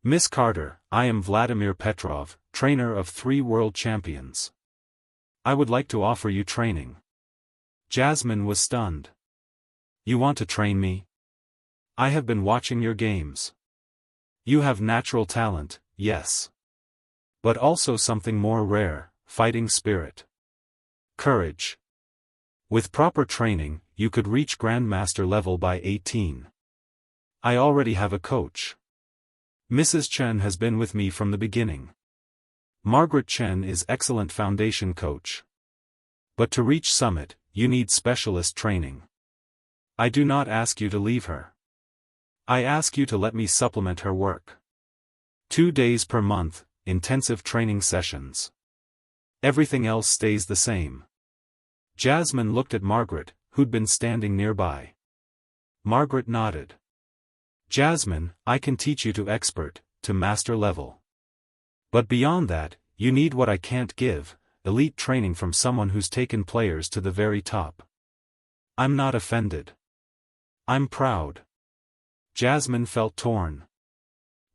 "Miss Carter, I am Vladimir Petrov, trainer of 3 world champions. I would like to offer you training." Jasmine was stunned. "You want to train me? I have been watching your games. You have natural talent, yes. But also something more rare, fighting spirit. Courage. With proper training, you could reach Grandmaster level by 18. I already have a coach. Mrs. Chen has been with me from the beginning. Margaret Chen is excellent foundation coach. But to reach summit, you need specialist training. I do not ask you to leave her. I ask you to let me supplement her work. 2 days per month, intensive training sessions. Everything else stays the same." Jasmine looked at Margaret, who'd been standing nearby. Margaret nodded. "Jasmine, I can teach you to expert, to master level. But beyond that, you need what I can't give, elite training from someone who's taken players to the very top." "I'm not offended. I'm proud." Jasmine felt torn.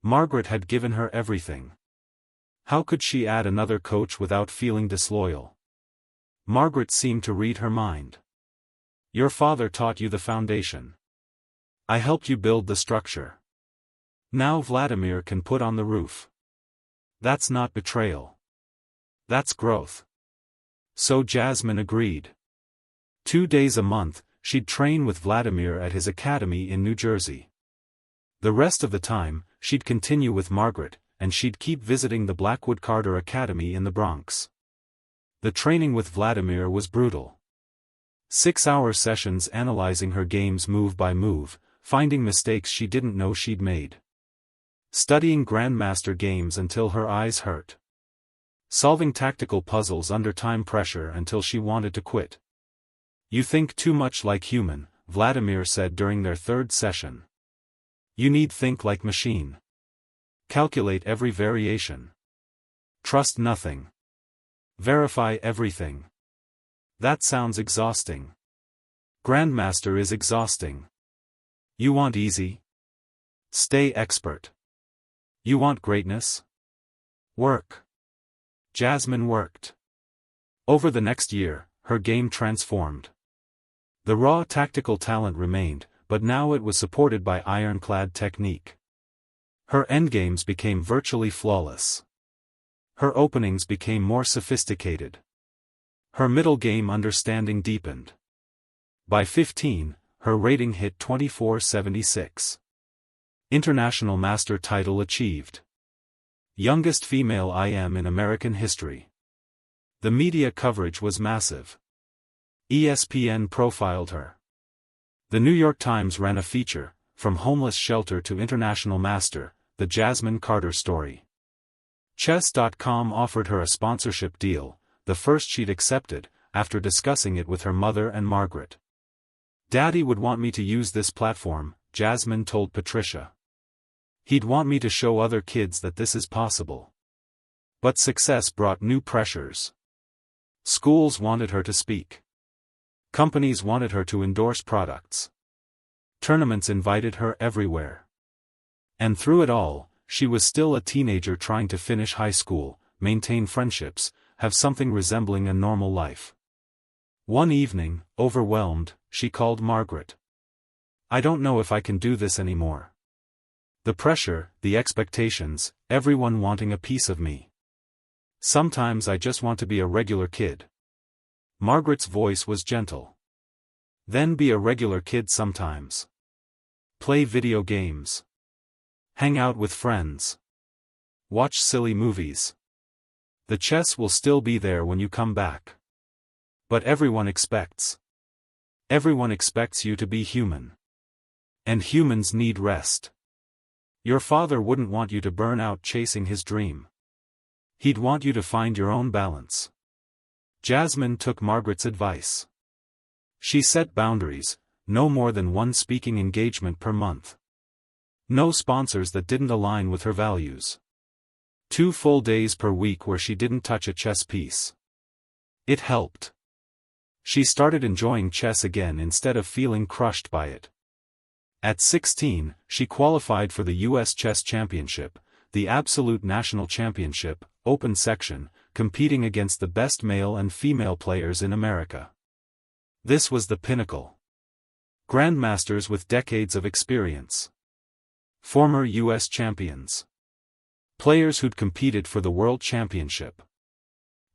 Margaret had given her everything. How could she add another coach without feeling disloyal? Margaret seemed to read her mind. "Your father taught you the foundation. I helped you build the structure. Now Vladimir can put on the roof. That's not betrayal. That's growth." So Jasmine agreed. 2 days a month, she'd train with Vladimir at his academy in New Jersey. The rest of the time, she'd continue with Margaret, and she'd keep visiting the Blackwood Carter Academy in the Bronx. The training with Vladimir was brutal. 6-hour sessions analyzing her games move by move, finding mistakes she didn't know she'd made. Studying Grandmaster games until her eyes hurt. Solving tactical puzzles under time pressure until she wanted to quit. "You think too much like human," Vladimir said during their third session. "You need think like machine. Calculate every variation. Trust nothing. Verify everything." That sounds exhausting. Grandmaster is exhausting. You want easy? Stay expert. You want greatness? Work. Jasmine worked. Over the next year, her game transformed. The raw tactical talent remained, but now it was supported by ironclad technique. Her endgames became virtually flawless. Her openings became more sophisticated. Her middle game understanding deepened. By 15, her rating hit 2476. International Master title achieved. Youngest female IM in American history. The media coverage was massive. ESPN profiled her. The New York Times ran a feature, "From Homeless Shelter to International Master, the Jasmine Carter Story." Chess.com offered her a sponsorship deal, the first she'd accepted, after discussing it with her mother and Margaret. "Daddy would want me to use this platform," Jasmine told Patricia. "He'd want me to show other kids that this is possible." But success brought new pressures. Schools wanted her to speak. Companies wanted her to endorse products. Tournaments invited her everywhere. And through it all, she was still a teenager trying to finish high school, maintain friendships, have something resembling a normal life. One evening, overwhelmed, she called Margaret. "I don't know if I can do this anymore. The pressure, the expectations, everyone wanting a piece of me. Sometimes I just want to be a regular kid." Margaret's voice was gentle. "Then be a regular kid sometimes. Play video games. Hang out with friends. Watch silly movies. The chess will still be there when you come back. But everyone expects you to be human. And humans need rest. Your father wouldn't want you to burn out chasing his dream. He'd want you to find your own balance." Jasmine took Margaret's advice. She set boundaries, no more than one speaking engagement per month. No sponsors that didn't align with her values. 2 full days per week where she didn't touch a chess piece. It helped. She started enjoying chess again instead of feeling crushed by it. At 16, she qualified for the U.S. Chess Championship, the absolute national championship, open section, competing against the best male and female players in America. This was the pinnacle. Grandmasters with decades of experience. Former U.S. champions. Players who'd competed for the World Championship.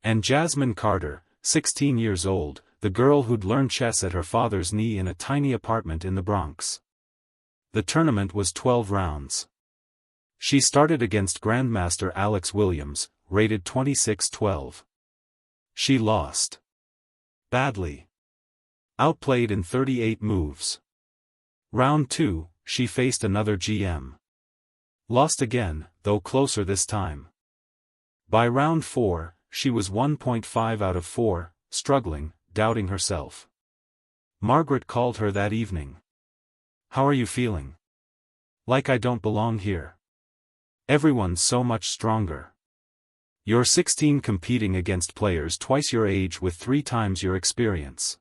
And Jasmine Carter, 16 years old, the girl who'd learned chess at her father's knee in a tiny apartment in the Bronx. The tournament was 12 rounds. She started against Grandmaster Alex Williams, rated 26-12. She lost. Badly. Outplayed in 38 moves. Round 2, she faced another GM. Lost again, though closer this time. By round 4, she was 1.5 out of 4, struggling, doubting herself. Margaret called her that evening. "How are you feeling?" "Like I don't belong here. Everyone's so much stronger. You're 16 competing against players twice your age with 3 times your experience.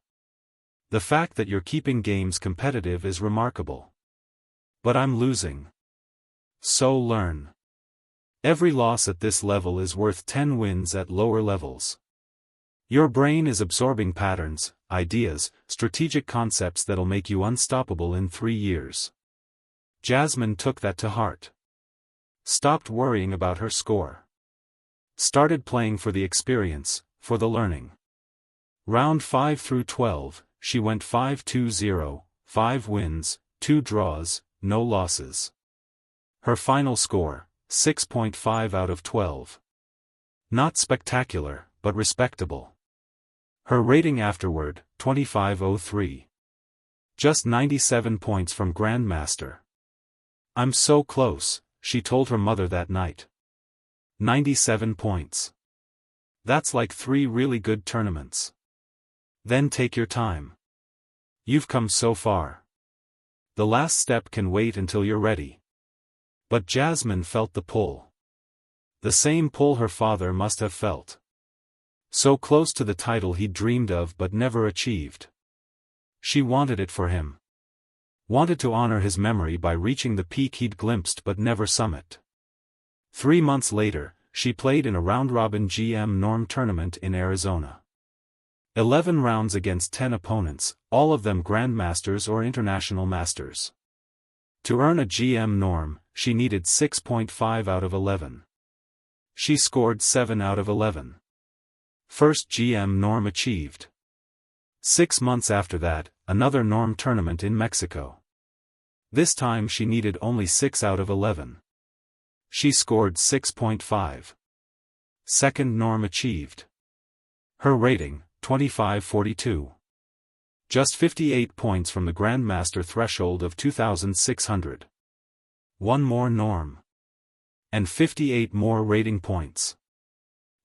The fact that you're keeping games competitive is remarkable. But I'm losing. So learn. Every loss at this level is worth 10 wins at lower levels. Your brain is absorbing patterns, ideas, strategic concepts that'll make you unstoppable in 3 years." Jasmine took that to heart. Stopped worrying about her score. Started playing for the experience, for the learning. Round 5 through 12, she went 5-2-0, 5 wins, 2 draws, no losses. Her final score, 6.5 out of 12. Not spectacular, but respectable. Her rating afterward, 25.03. Just 97 points from Grandmaster. "I'm so close," she told her mother that night. 97 points. That's like 3 really good tournaments. Then take your time. You've come so far. The last step can wait until you're ready. But Jasmine felt the pull. The same pull her father must have felt. So close to the title he'd dreamed of but never achieved. She wanted it for him. Wanted to honor his memory by reaching the peak he'd glimpsed but never summited. 3 months later, she played in a round-robin GM Norm tournament in Arizona. 11 rounds against 10 opponents, all of them grandmasters or international masters. To earn a GM Norm, she needed 6.5 out of 11. She scored 7 out of 11. First GM Norm achieved. 6 months after that, another Norm tournament in Mexico. This time she needed only 6 out of 11. She scored 6.5. Second Norm achieved. Her rating, 25.42. Just 58 points from the Grandmaster threshold of 2,600. One more Norm. And 58 more rating points.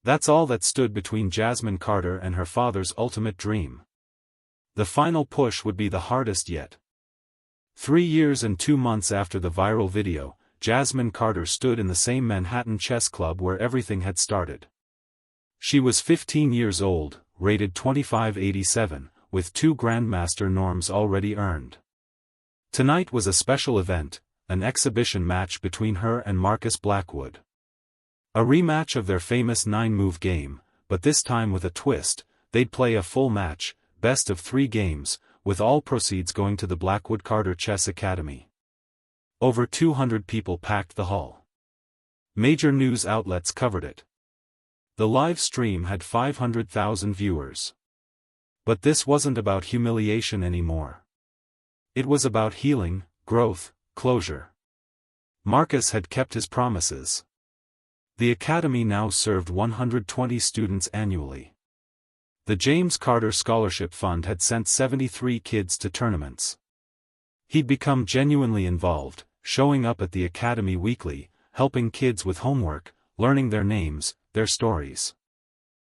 That's all that stood between Jasmine Carter and her father's ultimate dream. The final push would be the hardest yet. 3 years and 2 months after the viral video, Jasmine Carter stood in the same Manhattan chess club where everything had started. She was 15 years old, rated 2587, with 2 Grandmaster Norms already earned. Tonight was a special event, an exhibition match between her and Marcus Blackwood. A rematch of their famous 9-move game, but this time with a twist. They'd play a full match, best of 3 games, with all proceeds going to the Blackwood Carter Chess Academy. Over 200 people packed the hall. Major news outlets covered it. The live stream had 500,000 viewers. But this wasn't about humiliation anymore. It was about healing, growth, closure. Marcus had kept his promises. The academy now served 120 students annually. The James Carter Scholarship Fund had sent 73 kids to tournaments. He'd become genuinely involved, showing up at the academy weekly, helping kids with homework, learning their names, their stories.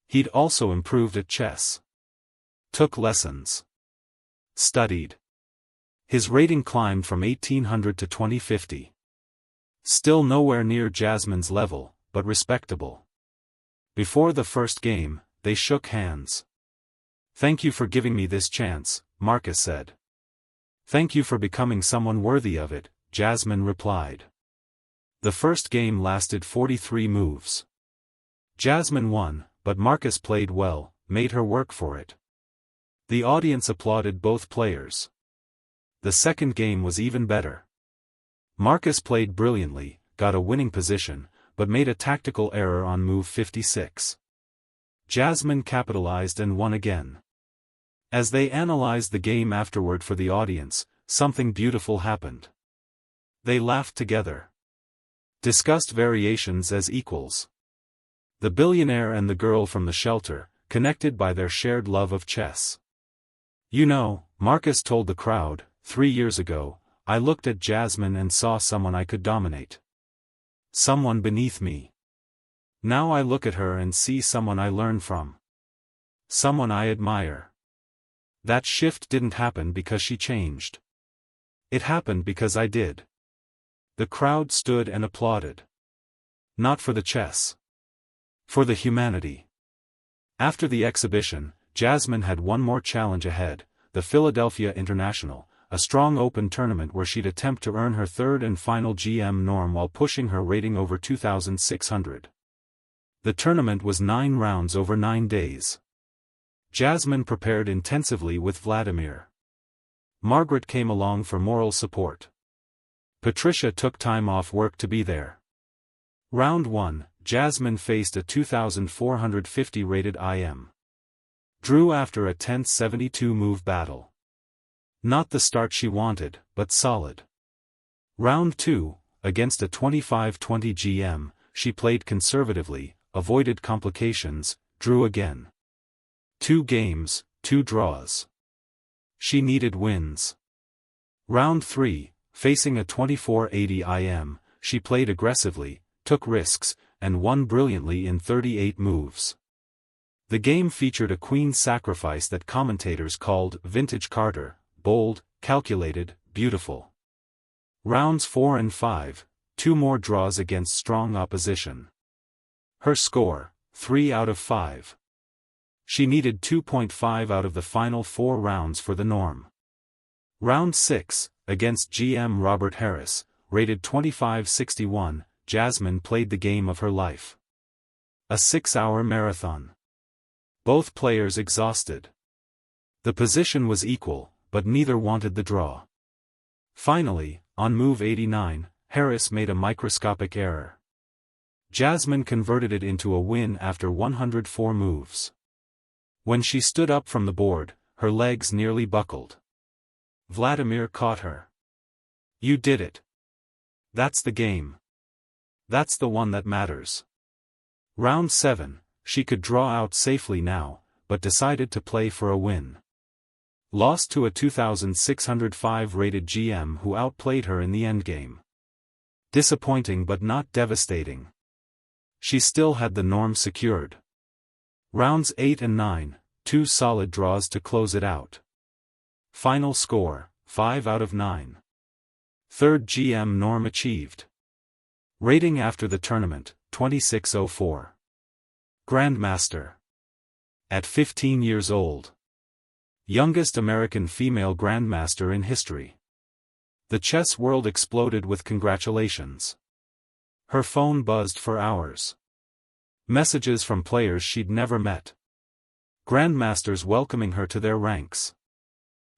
He'd also improved at chess. Took lessons. Studied. His rating climbed from 1800 to 2050. Still nowhere near Jasmine's level, but respectable. Before the first game, they shook hands. "Thank you for giving me this chance," Marcus said. "Thank you for becoming someone worthy of it," Jasmine replied. The first game lasted 43 moves. Jasmine won, but Marcus played well, made her work for it. The audience applauded both players. The second game was even better. Marcus played brilliantly, got a winning position, but made a tactical error on move 56. Jasmine capitalized and won again. As they analyzed the game afterward for the audience, something beautiful happened. They laughed together. Discussed variations as equals. The billionaire and the girl from the shelter, connected by their shared love of chess. "You know," Marcus told the crowd, 3 years ago, "I looked at Jasmine and saw someone I could dominate. Someone beneath me. Now I look at her and see someone I learn from. Someone I admire." That shift didn't happen because she changed. It happened because I did. The crowd stood and applauded. Not for the chess. For the humanity. After the exhibition, Jasmine had one more challenge ahead, the Philadelphia International, a strong open tournament where she'd attempt to earn her third and final GM Norm while pushing her rating over 2,600. The tournament was 9 rounds over 9 days. Jasmine prepared intensively with Vladimir. Margaret came along for moral support. Patricia took time off work to be there. Round 1, Jasmine faced a 2,450 rated IM. drew after a tense 72-move battle. Not the start she wanted, but solid. Round 2, against a 25-20 GM, she played conservatively, avoided complications, drew again. 2 games, 2 draws. She needed wins. Round 3, facing a 24-80 IM, she played aggressively, took risks, and won brilliantly in 38 moves. The game featured a queen sacrifice that commentators called vintage Carter, bold, calculated, beautiful. Rounds 4 and 5, 2 more draws against strong opposition. Her score, 3 out of 5. She needed 2.5 out of the final 4 rounds for the norm. Round 6, against GM Robert Harris, rated 25-61, Jasmine played the game of her life. A 6-hour marathon. Both players exhausted. The position was equal, but neither wanted the draw. Finally, on move 89, Harris made a microscopic error. Jasmine converted it into a win after 104 moves. When she stood up from the board, her legs nearly buckled. Vladimir caught her. "You did it. That's the game. That's the one that matters." Round 7, she could draw out safely now, but decided to play for a win. Lost to a 2,605 rated GM who outplayed her in the endgame. Disappointing but not devastating. She still had the norm secured. Rounds 8 and 9, 2 solid draws to close it out. Final score, 5 out of 9. Third GM norm achieved. Rating after the tournament, 2604. Grandmaster. At 15 years old. Youngest American female grandmaster in history. The chess world exploded with congratulations. Her phone buzzed for hours. Messages from players she'd never met. Grandmasters welcoming her to their ranks.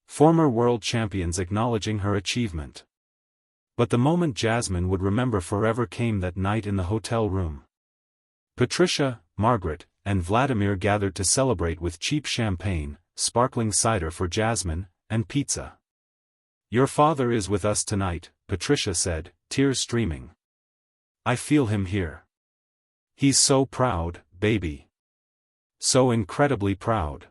Former world champions acknowledging her achievement. But the moment Jasmine would remember forever came that night in the hotel room. Patricia, Margaret, and Vladimir gathered to celebrate with cheap champagne, sparkling cider for Jasmine, and pizza. "Your father is with us tonight," Patricia said, tears streaming. "I feel him here. He's so proud, baby. So incredibly proud."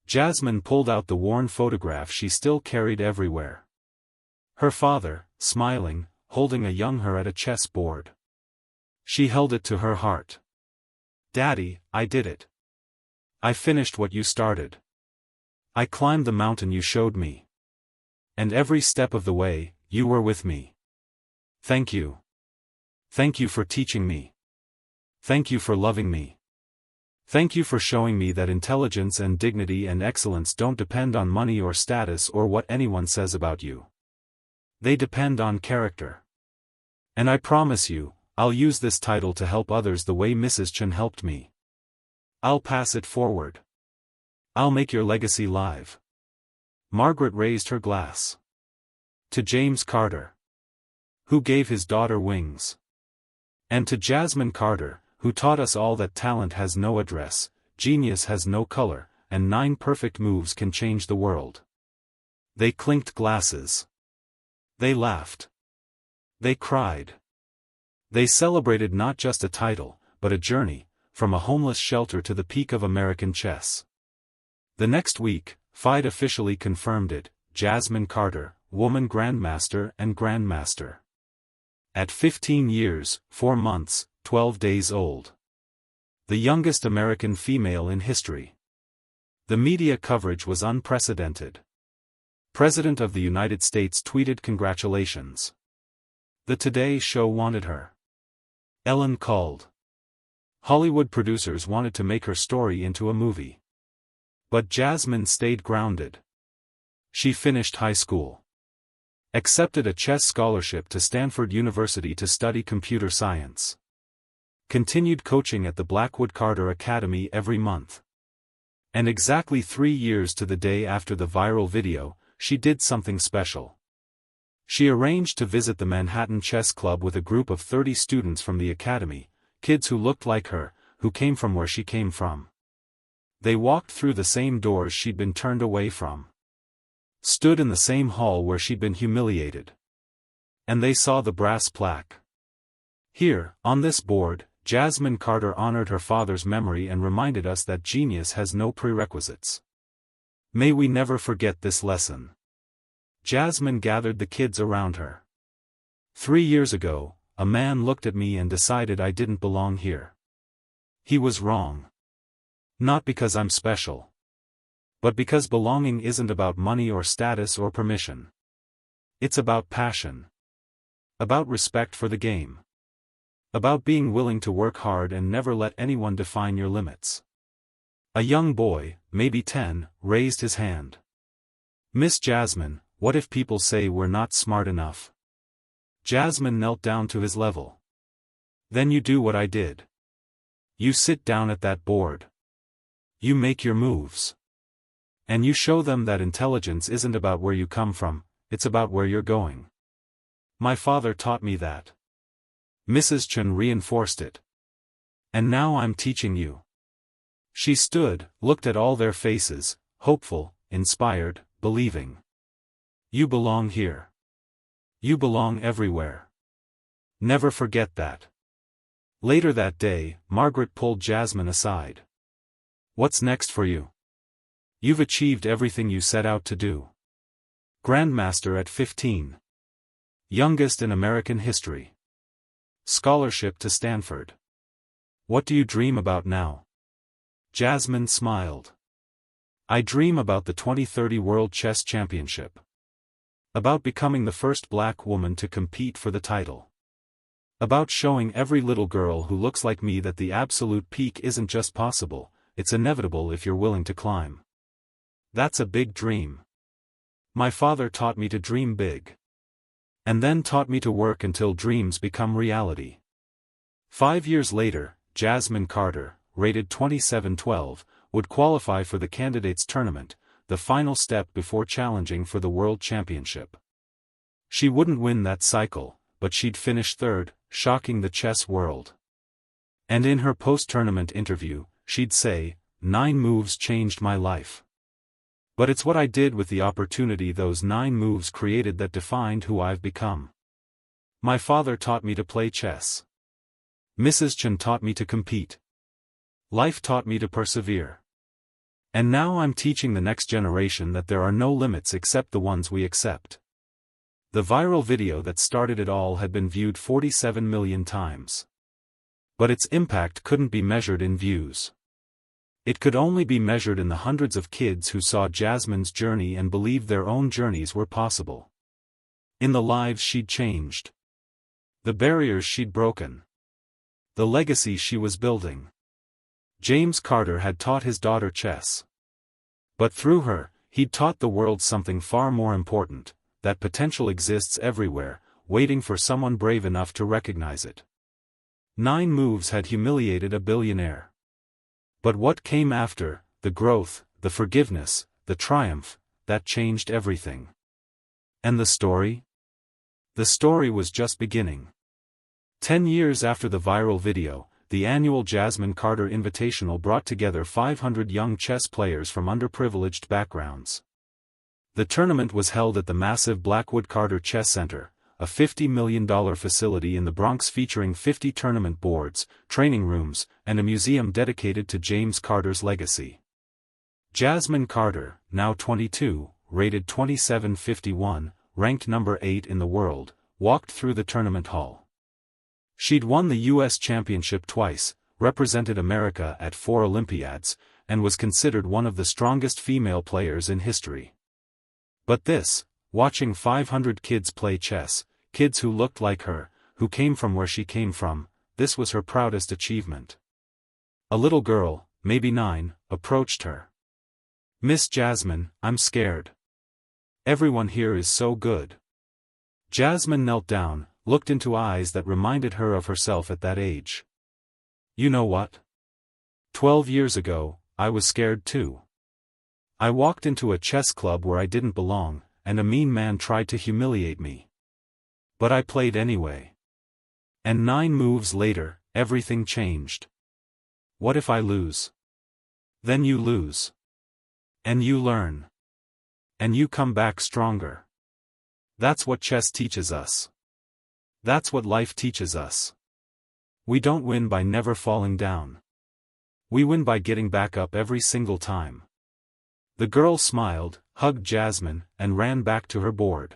Jasmine pulled out the worn photograph she still carried everywhere. Her father, smiling, holding a young her at a chess board. She held it to her heart. "Daddy, I did it. I finished what you started. I climbed the mountain you showed me. And every step of the way, you were with me. Thank you. Thank you for teaching me. Thank you for loving me. Thank you for showing me that intelligence and dignity and excellence don't depend on money or status or what anyone says about you. They depend on character. And I promise you, I'll use this title to help others the way Mrs. Chen helped me. I'll pass it forward. I'll make your legacy live." Margaret raised her glass. To James Carter, who gave his daughter wings. And to Jasmine Carter, who taught us all that talent has no address, genius has no color, and 9 perfect moves can change the world. They clinked glasses. They laughed. They cried. They celebrated not just a title, but a journey, from a homeless shelter to the peak of American chess. The next week, FIDE officially confirmed it: Jasmine Carter, woman grandmaster and grandmaster. At 15 years, 4 months, 12 days old. The youngest American female in history. The media coverage was unprecedented. President of the United States tweeted congratulations. The Today Show wanted her. Ellen called. Hollywood producers wanted to make her story into a movie. But Jasmine stayed grounded. She finished high school. Accepted a chess scholarship to Stanford University to study computer science. Continued coaching at the Blackwood Carter Academy every month. And exactly 3 years to the day after the viral video, she did something special. She arranged to visit the Manhattan Chess Club with a group of 30 students from the academy, kids who looked like her, who came from where she came from. They walked through the same doors she'd been turned away from. Stood in the same hall where she'd been humiliated. And they saw the brass plaque. Here, on this board, Jasmine Carter honored her father's memory and reminded us that genius has no prerequisites. May we never forget this lesson. Jasmine gathered the kids around her. 3 years ago, a man looked at me and decided I didn't belong here. He was wrong. Not because I'm special. But because belonging isn't about money or status or permission. It's about passion. About respect for the game. About being willing to work hard and never let anyone define your limits. A young boy, maybe 10, raised his hand. Miss Jasmine, what if people say we're not smart enough? Jasmine knelt down to his level. Then you do what I did. You sit down at that board. You make your moves. And you show them that intelligence isn't about where you come from, it's about where you're going. My father taught me that. Mrs. Chen reinforced it. And now I'm teaching you. She stood, looked at all their faces, hopeful, inspired, believing. You belong here. You belong everywhere. Never forget that. Later that day, Margaret pulled Jasmine aside. What's next for you? You've achieved everything you set out to do. Grandmaster at 15. Youngest in American history. Scholarship to Stanford. What do you dream about now? Jasmine smiled. I dream about the 2030 World Chess Championship. About becoming the first black woman to compete for the title. About showing every little girl who looks like me that the absolute peak isn't just possible, it's inevitable if you're willing to climb. That's a big dream. My father taught me to dream big. And then taught me to work until dreams become reality. 5 years later, Jasmine Carter, rated 2712, would qualify for the candidates tournament, the final step before challenging for the World Championship. She wouldn't win that cycle, but she'd finish third, shocking the chess world. And in her post-tournament interview, she'd say, 9 moves changed my life. But it's what I did with the opportunity those 9 moves created that defined who I've become. My father taught me to play chess. Mrs. Chen taught me to compete. Life taught me to persevere. And now I'm teaching the next generation that there are no limits except the ones we accept. The viral video that started it all had been viewed 47 million times. But its impact couldn't be measured in views. It could only be measured in the hundreds of kids who saw Jasmine's journey and believed their own journeys were possible. In the lives she'd changed. The barriers she'd broken. The legacy she was building. James Carter had taught his daughter chess. But through her, he'd taught the world something far more important, that potential exists everywhere, waiting for someone brave enough to recognize it. 9 moves had humiliated a billionaire. But what came after, the growth, the forgiveness, the triumph, that changed everything. And the story? The story was just beginning. 10 years after the viral video, the annual Jasmine Carter Invitational brought together 500 young chess players from underprivileged backgrounds. The tournament was held at the massive Blackwood Carter Chess Center, a $50 million facility in the Bronx featuring 50 tournament boards, training rooms, and a museum dedicated to James Carter's legacy. Jasmine Carter, now 22, rated 2751, ranked number 8 in the world, walked through the tournament hall. She'd won the U.S. championship twice, represented America at 4 Olympiads, and was considered one of the strongest female players in history. But this, watching 500 kids play chess, kids who looked like her, who came from where she came from, this was her proudest achievement. A little girl, maybe 9, approached her. Miss Jasmine, I'm scared. Everyone here is so good. Jasmine knelt down, looked into eyes that reminded her of herself at that age. You know what? 12 years ago, I was scared too. I walked into a chess club where I didn't belong, and a mean man tried to humiliate me. But I played anyway. And 9 moves later, everything changed. What if I lose? Then you lose. And you learn. And you come back stronger. That's what chess teaches us. That's what life teaches us. We don't win by never falling down. We win by getting back up every single time. The girl smiled, hugged Jasmine, and ran back to her board.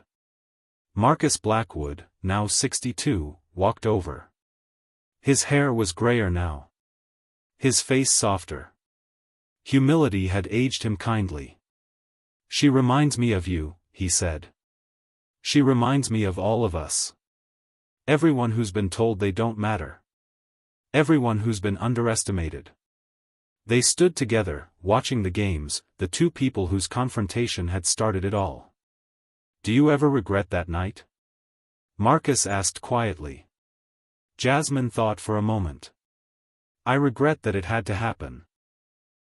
Marcus Blackwood, now 62, walked over. His hair was grayer now. His face softer. Humility had aged him kindly. She reminds me of you, he said. She reminds me of all of us. Everyone who's been told they don't matter. Everyone who's been underestimated. They stood together, watching the games, the two people whose confrontation had started it all. Do you ever regret that night? Marcus asked quietly. Jasmine thought for a moment. I regret that it had to happen.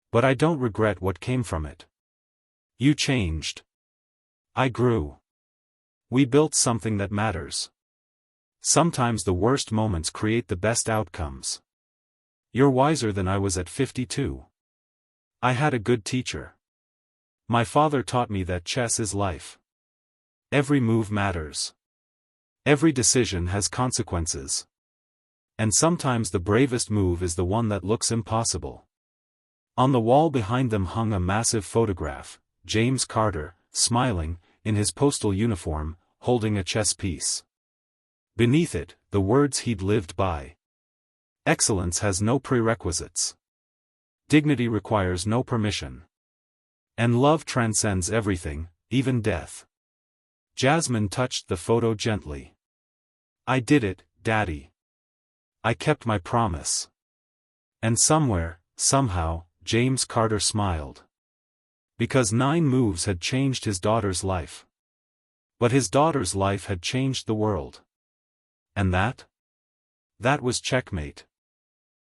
But I don't regret what came from it. You changed. I grew. We built something that matters. Sometimes the worst moments create the best outcomes. You're wiser than I was at 52. I had a good teacher. My father taught me that chess is life. Every move matters. Every decision has consequences. And sometimes the bravest move is the one that looks impossible. On the wall behind them hung a massive photograph, James Carter, smiling, in his postal uniform, holding a chess piece. Beneath it, the words he'd lived by. Excellence has no prerequisites. Dignity requires no permission. And love transcends everything, even death. Jasmine touched the photo gently. I did it, Daddy. I kept my promise. And somewhere, somehow, James Carter smiled. Because 9 moves had changed his daughter's life. But his daughter's life had changed the world. And that? That was checkmate.